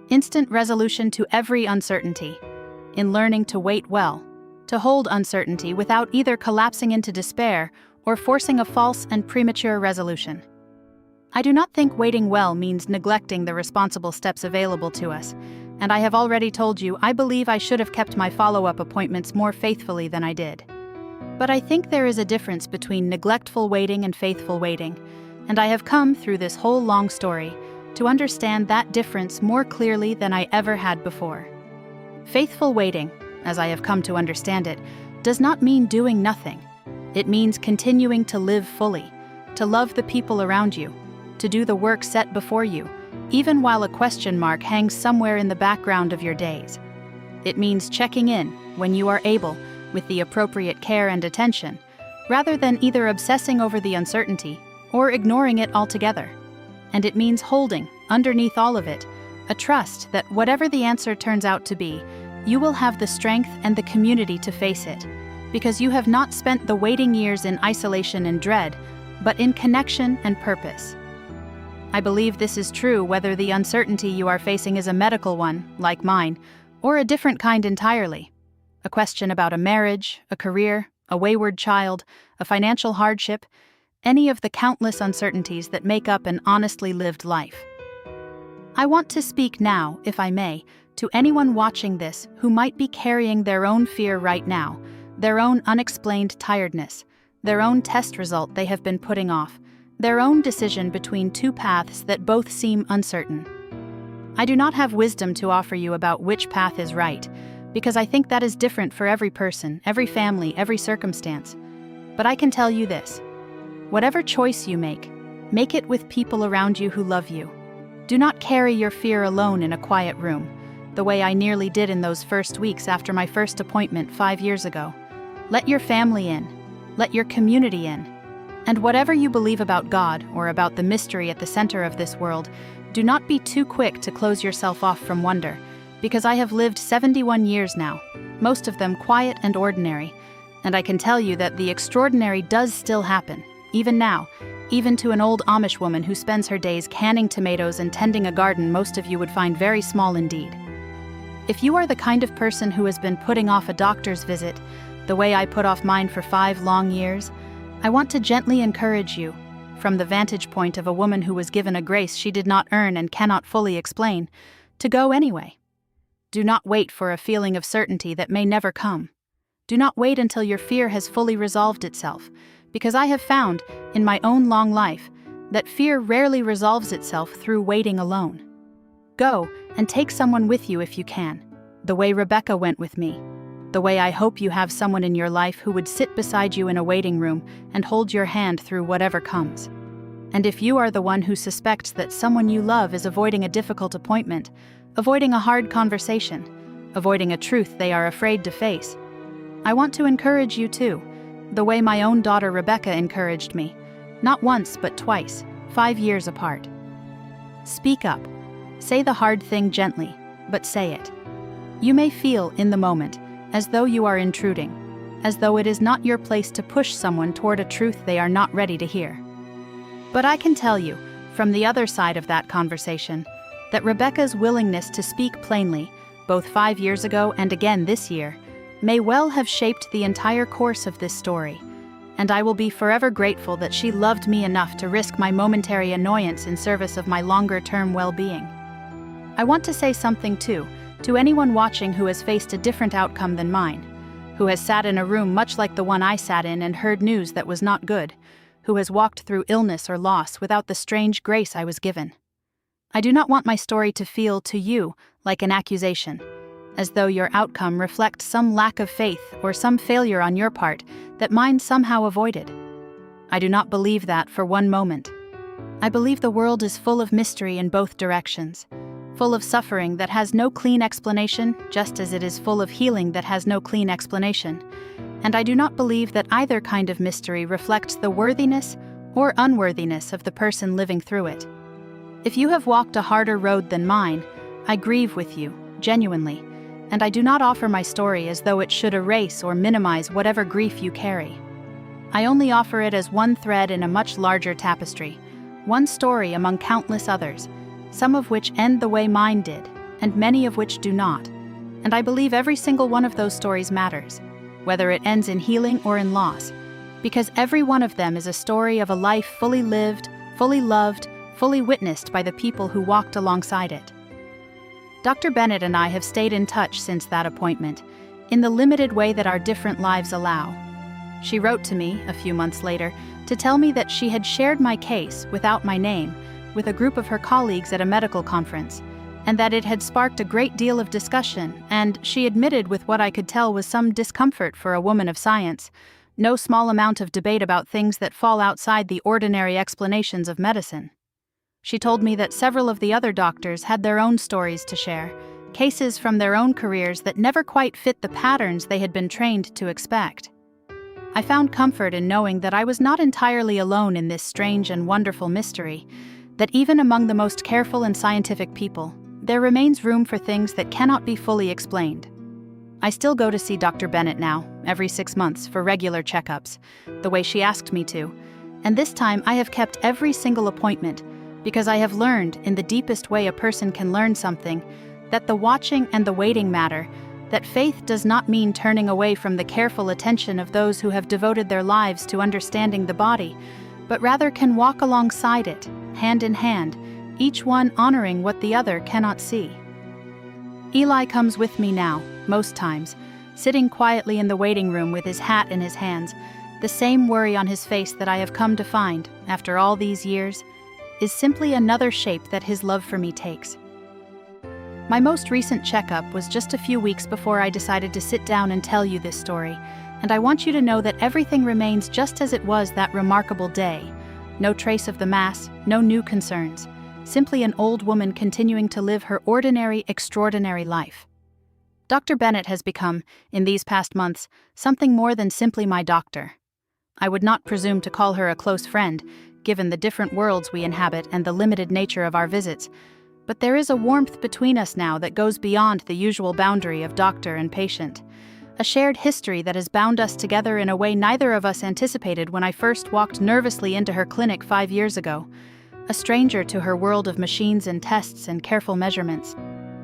instant resolution to every uncertainty, in learning to wait well, to hold uncertainty without either collapsing into despair or forcing a false and premature resolution. I do not think waiting well means neglecting the responsible steps available to us, And I have already told you I believe I should have kept my follow-up appointments more faithfully than I did. But I think there is a difference between neglectful waiting and faithful waiting, and I have come through this whole long story to understand that difference more clearly than I ever had before. Faithful waiting, as I have come to understand it, does not mean doing nothing. It means continuing to live fully, to love the people around you, to do the work set before you, even while a question mark hangs somewhere in the background of your days. It means checking in, when you are able, with the appropriate care and attention, rather than either obsessing over the uncertainty or ignoring it altogether. And it means holding, underneath all of it, a trust that whatever the answer turns out to be, you will have the strength and the community to face it, because you have not spent the waiting years in isolation and dread, but in connection and purpose. I believe this is true whether the uncertainty you are facing is a medical one, like mine, or a different kind entirely. A question about a marriage, a career, a wayward child, a financial hardship, any of the countless uncertainties that make up an honestly lived life. I want to speak now, if I may, to anyone watching this who might be carrying their own fear right now, their own unexplained tiredness, their own test result they have been putting off, their own decision between two paths that both seem uncertain. I do not have wisdom to offer you about which path is right, because I think that is different for every person, every family, every circumstance. But I can tell you this: whatever choice you make it with people around you who love you. Do not carry your fear alone in a quiet room, the way I nearly did in those first weeks after my first appointment 5 years ago. Let your family in. Let your community in. And whatever you believe about God or about the mystery at the center of this world, do not be too quick to close yourself off from wonder, because I have lived 71 years now, most of them quiet and ordinary, and I can tell you that the extraordinary does still happen, even now, even to an old Amish woman who spends her days canning tomatoes and tending a garden most of you would find very small indeed. If you are the kind of person who has been putting off a doctor's visit, the way I put off mine for 5 long years, I want to gently encourage you, from the vantage point of a woman who was given a grace she did not earn and cannot fully explain, to go anyway. Do not wait for a feeling of certainty that may never come. Do not wait until your fear has fully resolved itself, because I have found, in my own long life, that fear rarely resolves itself through waiting alone. Go and take someone with you if you can, the way Rebecca went with me, the way I hope you have someone in your life who would sit beside you in a waiting room and hold your hand through whatever comes. And if you are the one who suspects that someone you love is avoiding a difficult appointment, avoiding a hard conversation, avoiding a truth they are afraid to face, I want to encourage you too, the way my own daughter Rebecca encouraged me, not once but twice, 5 years apart. Speak up. Say the hard thing gently, but say it. You may feel, in the moment, as though you are intruding, as though it is not your place to push someone toward a truth they are not ready to hear. But I can tell you, from the other side of that conversation, that Rebecca's willingness to speak plainly, both 5 years ago and again this year, may well have shaped the entire course of this story, and I will be forever grateful that she loved me enough to risk my momentary annoyance in service of my longer-term well-being. I want to say something, too, to anyone watching who has faced a different outcome than mine, who has sat in a room much like the one I sat in and heard news that was not good, who has walked through illness or loss without the strange grace I was given. I do not want my story to feel, to you, like an accusation, as though your outcome reflects some lack of faith or some failure on your part that mine somehow avoided. I do not believe that for one moment. I believe the world is full of mystery in both directions, full of suffering that has no clean explanation, just as it is full of healing that has no clean explanation. And I do not believe that either kind of mystery reflects the worthiness or unworthiness of the person living through it. If you have walked a harder road than mine, I grieve with you, genuinely, and I do not offer my story as though it should erase or minimize whatever grief you carry. I only offer it as one thread in a much larger tapestry, one story among countless others, some of which end the way mine did, and many of which do not. And I believe every single one of those stories matters, whether it ends in healing or in loss, because every one of them is a story of a life fully lived, fully loved, fully witnessed by the people who walked alongside it. Dr. Bennett and I have stayed in touch since that appointment, in the limited way that our different lives allow. She wrote to me, a few months later, to tell me that she had shared my case, without my name, with a group of her colleagues at a medical conference, and that it had sparked a great deal of discussion, and she admitted with what I could tell was some discomfort for a woman of science, no small amount of debate about things that fall outside the ordinary explanations of medicine. She told me that several of the other doctors had their own stories to share, cases from their own careers that never quite fit the patterns they had been trained to expect. I found comfort in knowing that I was not entirely alone in this strange and wonderful mystery, that even among the most careful and scientific people, there remains room for things that cannot be fully explained. I still go to see Dr. Bennett now, every 6 months, for regular checkups, the way she asked me to, and this time I have kept every single appointment, because I have learned, in the deepest way a person can learn something, that the watching and the waiting matter, that faith does not mean turning away from the careful attention of those who have devoted their lives to understanding the body, but rather can walk alongside it, hand in hand, each one honoring what the other cannot see. Eli comes with me now, most times, sitting quietly in the waiting room with his hat in his hands, the same worry on his face that I have come to find, after all these years, is simply another shape that his love for me takes. My most recent checkup was just a few weeks before I decided to sit down and tell you this story, and I want you to know that everything remains just as it was that remarkable day. No trace of the mass, no new concerns, simply an old woman continuing to live her ordinary, extraordinary life. Dr. Bennett has become, in these past months, something more than simply my doctor. I would not presume to call her a close friend, given the different worlds we inhabit and the limited nature of our visits, but there is a warmth between us now that goes beyond the usual boundary of doctor and patient, a shared history that has bound us together in a way neither of us anticipated when I first walked nervously into her clinic 5 years ago, a stranger to her world of machines and tests and careful measurements.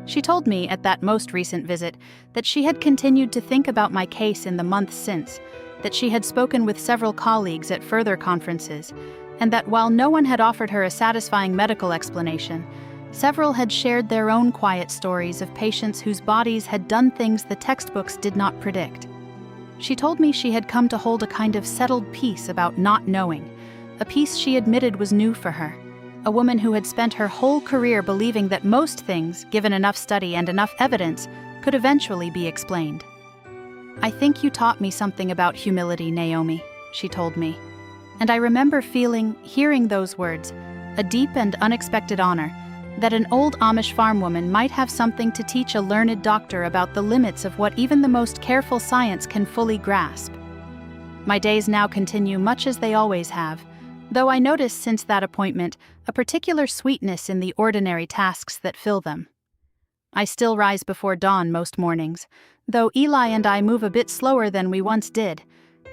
She told me at that most recent visit that she had continued to think about my case in the months since, that she had spoken with several colleagues at further conferences, and that while no one had offered her a satisfying medical explanation, several had shared their own quiet stories of patients whose bodies had done things the textbooks did not predict. She told me she had come to hold a kind of settled peace about not knowing, a peace she admitted was new for her, a woman who had spent her whole career believing that most things, given enough study and enough evidence, could eventually be explained. "I think you taught me something about humility, Naomi," she told me. And I remember hearing those words, a deep and unexpected honor, that an old Amish farm woman might have something to teach a learned doctor about the limits of what even the most careful science can fully grasp. My days now continue much as they always have, though I notice since that appointment a particular sweetness in the ordinary tasks that fill them. I still rise before dawn most mornings, though Eli and I move a bit slower than we once did,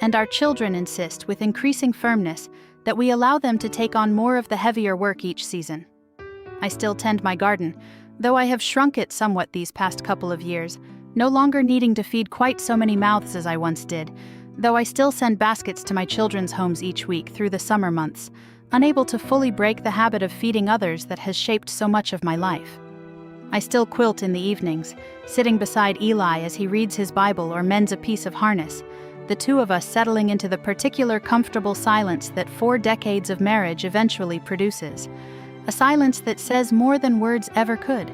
and our children insist with increasing firmness that we allow them to take on more of the heavier work each season. I still tend my garden, though I have shrunk it somewhat these past couple of years, no longer needing to feed quite so many mouths as I once did, though I still send baskets to my children's homes each week through the summer months, unable to fully break the habit of feeding others that has shaped so much of my life. I still quilt in the evenings, sitting beside Eli as he reads his Bible or mends a piece of harness, the two of us settling into the particular comfortable silence that 4 decades of marriage eventually produces, a silence that says more than words ever could.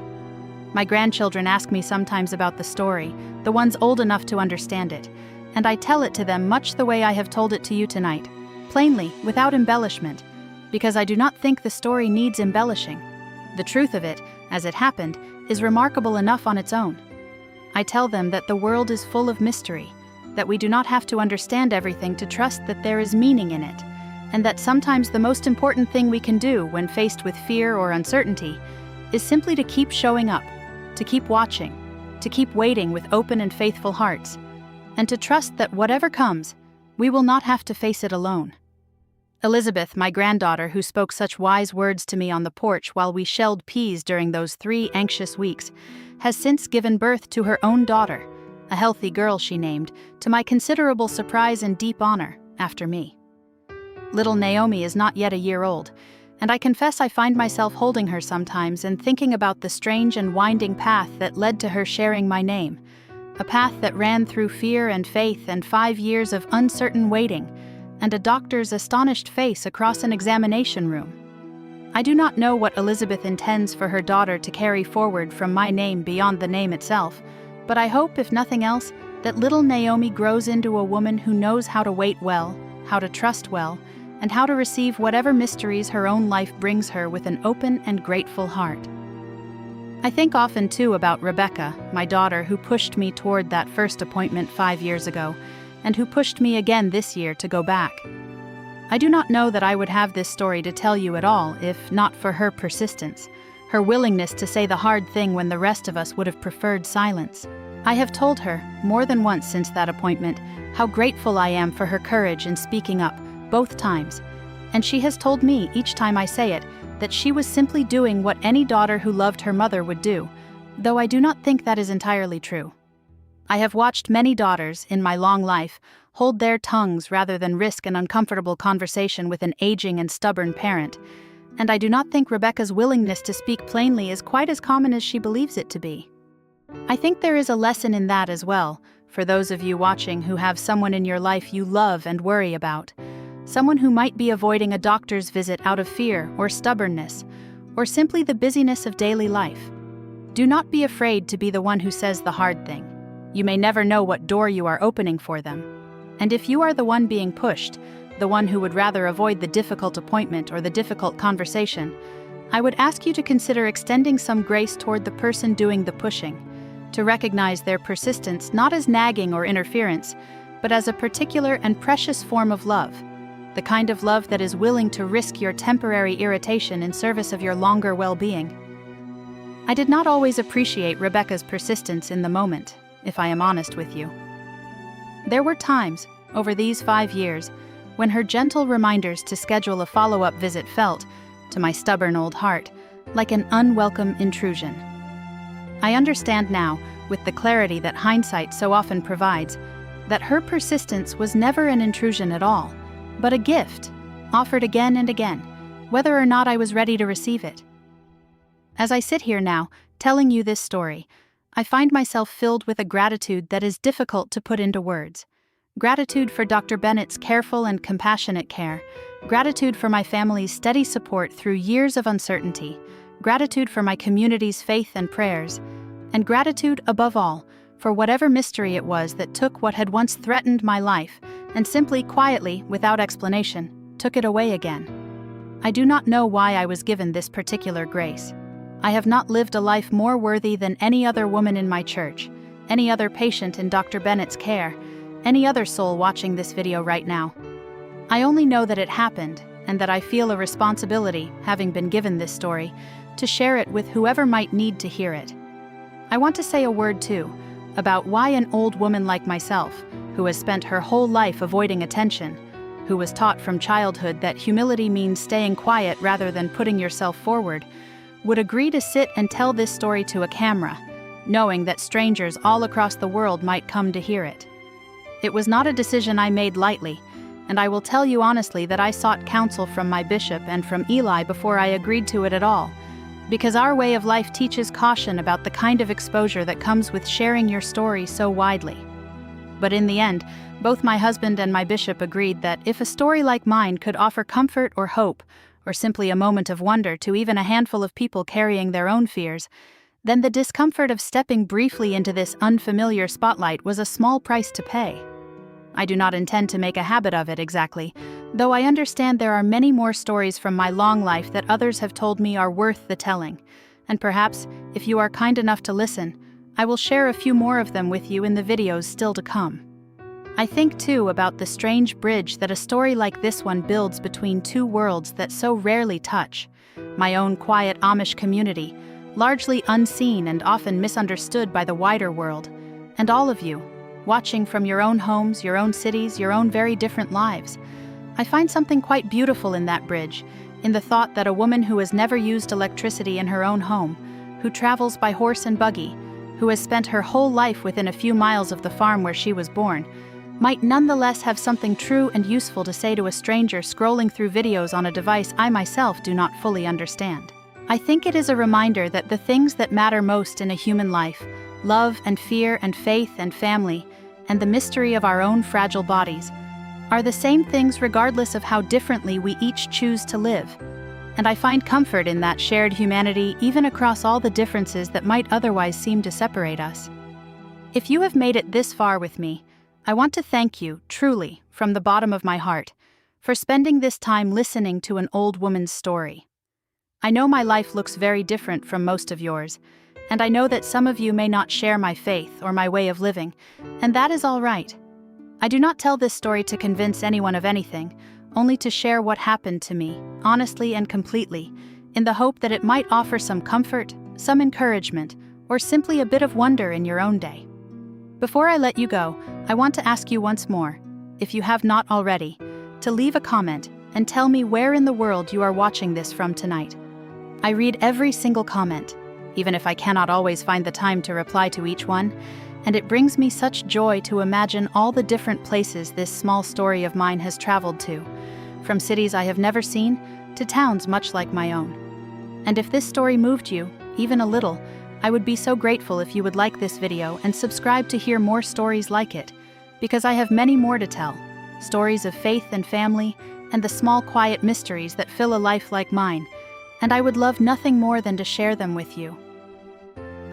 My grandchildren ask me sometimes about the story, the ones old enough to understand it, and I tell it to them much the way I have told it to you tonight, plainly, without embellishment, because I do not think the story needs embellishing. The truth of it, as it happened, is remarkable enough on its own. I tell them that the world is full of mystery, that we do not have to understand everything to trust that there is meaning in it, and that sometimes the most important thing we can do when faced with fear or uncertainty is simply to keep showing up, to keep watching, to keep waiting with open and faithful hearts, and to trust that whatever comes, we will not have to face it alone. Elizabeth, my granddaughter, who spoke such wise words to me on the porch while we shelled peas during those 3 anxious weeks, has since given birth to her own daughter, a healthy girl she named, to my considerable surprise and deep honor, after me. Little Naomi is not yet a year old, and I confess I find myself holding her sometimes and thinking about the strange and winding path that led to her sharing my name, a path that ran through fear and faith and 5 years of uncertain waiting, and a doctor's astonished face across an examination room. I do not know what Elizabeth intends for her daughter to carry forward from my name beyond the name itself, but I hope, if nothing else, that little Naomi grows into a woman who knows how to wait well, how to trust well, and how to receive whatever mysteries her own life brings her with an open and grateful heart. I think often, too, about Rebecca, my daughter, who pushed me toward that first appointment 5 years ago, and who pushed me again this year to go back. I do not know that I would have this story to tell you at all if not for her persistence, her willingness to say the hard thing when the rest of us would have preferred silence. I have told her, more than once since that appointment, how grateful I am for her courage in speaking up, both times, and she has told me, each time I say it, that she was simply doing what any daughter who loved her mother would do, though I do not think that is entirely true. I have watched many daughters, in my long life, hold their tongues rather than risk an uncomfortable conversation with an aging and stubborn parent, and I do not think Rebecca's willingness to speak plainly is quite as common as she believes it to be. I think there is a lesson in that as well, for those of you watching who have someone in your life you love and worry about, someone who might be avoiding a doctor's visit out of fear or stubbornness, or simply the busyness of daily life. Do not be afraid to be the one who says the hard thing. You may never know what door you are opening for them. And if you are the one being pushed, the one who would rather avoid the difficult appointment or the difficult conversation, I would ask you to consider extending some grace toward the person doing the pushing, to recognize their persistence not as nagging or interference, but as a particular and precious form of love, the kind of love that is willing to risk your temporary irritation in service of your longer well-being. I did not always appreciate Rebecca's persistence in the moment, if I am honest with you. There were times, over these 5 years, when her gentle reminders to schedule a follow-up visit felt, to my stubborn old heart, like an unwelcome intrusion. I understand now, with the clarity that hindsight so often provides, that her persistence was never an intrusion at all, but a gift, offered again and again, whether or not I was ready to receive it. As I sit here now, telling you this story, I find myself filled with a gratitude that is difficult to put into words. Gratitude for Dr. Bennett's careful and compassionate care, gratitude for my family's steady support through years of uncertainty, gratitude for my community's faith and prayers, and gratitude, above all, for whatever mystery it was that took what had once threatened my life and simply, quietly, without explanation, took it away again. I do not know why I was given this particular grace. I have not lived a life more worthy than any other woman in my church, any other patient in Dr. Bennett's care, any other soul watching this video right now. I only know that it happened, and that I feel a responsibility, having been given this story, to share it with whoever might need to hear it. I want to say a word, too, about why an old woman like myself, who has spent her whole life avoiding attention, who was taught from childhood that humility means staying quiet rather than putting yourself forward, would agree to sit and tell this story to a camera, knowing that strangers all across the world might come to hear it. It was not a decision I made lightly, and I will tell you honestly that I sought counsel from my bishop and from Eli before I agreed to it at all, because our way of life teaches caution about the kind of exposure that comes with sharing your story so widely. But in the end, both my husband and my bishop agreed that if a story like mine could offer comfort or hope, or simply a moment of wonder to even a handful of people carrying their own fears, then the discomfort of stepping briefly into this unfamiliar spotlight was a small price to pay. I do not intend to make a habit of it exactly, though I understand there are many more stories from my long life that others have told me are worth the telling, and perhaps, if you are kind enough to listen, I will share a few more of them with you in the videos still to come. I think, too, about the strange bridge that a story like this one builds between two worlds that so rarely touch. My own quiet Amish community, largely unseen and often misunderstood by the wider world, and all of you, watching from your own homes, your own cities, your own very different lives. I find something quite beautiful in that bridge, in the thought that a woman who has never used electricity in her own home, who travels by horse and buggy, who has spent her whole life within a few miles of the farm where she was born, might nonetheless have something true and useful to say to a stranger scrolling through videos on a device I myself do not fully understand. I think it is a reminder that the things that matter most in a human life, love and fear and faith and family, and the mystery of our own fragile bodies, are the same things regardless of how differently we each choose to live. And I find comfort in that shared humanity even across all the differences that might otherwise seem to separate us. If you have made it this far with me, I want to thank you, truly, from the bottom of my heart, for spending this time listening to an old woman's story. I know my life looks very different from most of yours, and I know that some of you may not share my faith or my way of living, and that is all right. I do not tell this story to convince anyone of anything, only to share what happened to me, honestly and completely, in the hope that it might offer some comfort, some encouragement, or simply a bit of wonder in your own day. Before I let you go, I want to ask you once more, if you have not already, to leave a comment and tell me where in the world you are watching this from tonight. I read every single comment, even if I cannot always find the time to reply to each one, and it brings me such joy to imagine all the different places this small story of mine has traveled to, from cities I have never seen to towns much like my own. And if this story moved you, even a little, I would be so grateful if you would like this video and subscribe to hear more stories like it, because I have many more to tell, stories of faith and family, and the small quiet mysteries that fill a life like mine, and I would love nothing more than to share them with you.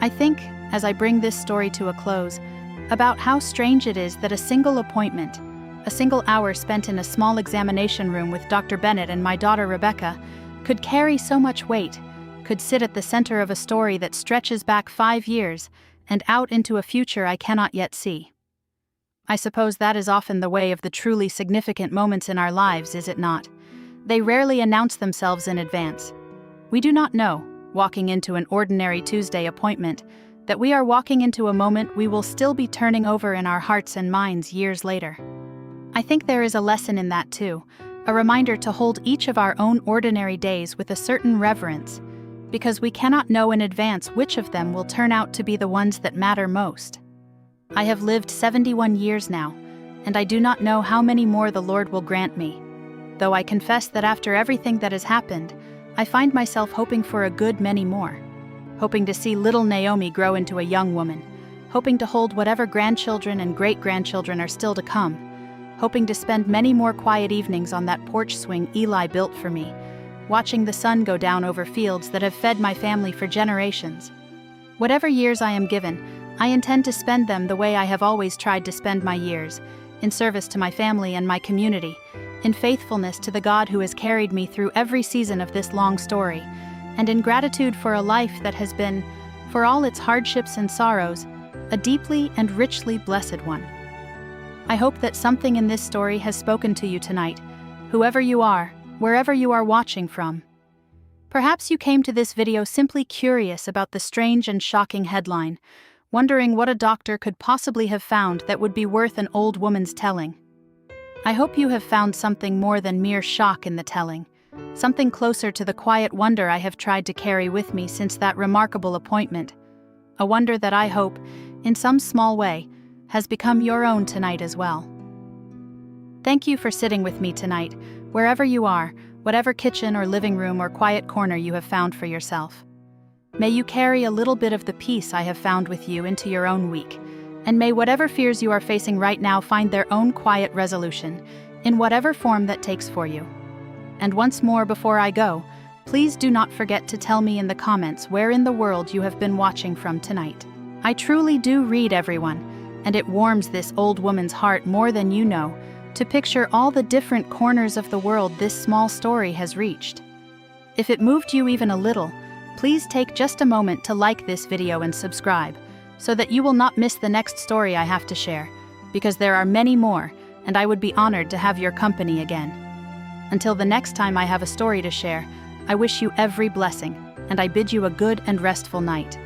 I think, as I bring this story to a close, about how strange it is that a single appointment, a single hour spent in a small examination room with Dr. Bennett and my daughter Rebecca, could carry so much weight, could sit at the center of a story that stretches back 5 years and out into a future I cannot yet see. I suppose that is often the way of the truly significant moments in our lives, is it not? They rarely announce themselves in advance. We do not know, walking into an ordinary Tuesday appointment, that we are walking into a moment we will still be turning over in our hearts and minds years later. I think there is a lesson in that too, a reminder to hold each of our own ordinary days with a certain reverence, because we cannot know in advance which of them will turn out to be the ones that matter most. I have lived 71 years now, and I do not know how many more the Lord will grant me, though I confess that after everything that has happened, I find myself hoping for a good many more, hoping to see little Naomi grow into a young woman, hoping to hold whatever grandchildren and great-grandchildren are still to come, hoping to spend many more quiet evenings on that porch swing Eli built for me, watching the sun go down over fields that have fed my family for generations. Whatever years I am given, I intend to spend them the way I have always tried to spend my years, in service to my family and my community, in faithfulness to the God who has carried me through every season of this long story, and in gratitude for a life that has been, for all its hardships and sorrows, a deeply and richly blessed one. I hope that something in this story has spoken to you tonight, whoever you are, wherever you are watching from. Perhaps you came to this video simply curious about the strange and shocking headline, wondering what a doctor could possibly have found that would be worth an old woman's telling. I hope you have found something more than mere shock in the telling, something closer to the quiet wonder I have tried to carry with me since that remarkable appointment, a wonder that I hope, in some small way, has become your own tonight as well. Thank you for sitting with me tonight, wherever you are, whatever kitchen or living room or quiet corner you have found for yourself. May you carry a little bit of the peace I have found with you into your own week, and may whatever fears you are facing right now find their own quiet resolution, in whatever form that takes for you. And once more before I go, please do not forget to tell me in the comments where in the world you have been watching from tonight. I truly do read everyone, and it warms this old woman's heart more than you know, to picture all the different corners of the world this small story has reached. If it moved you even a little, please take just a moment to like this video and subscribe, so that you will not miss the next story I have to share, because there are many more, and I would be honored to have your company again. Until the next time I have a story to share, I wish you every blessing, and I bid you a good and restful night.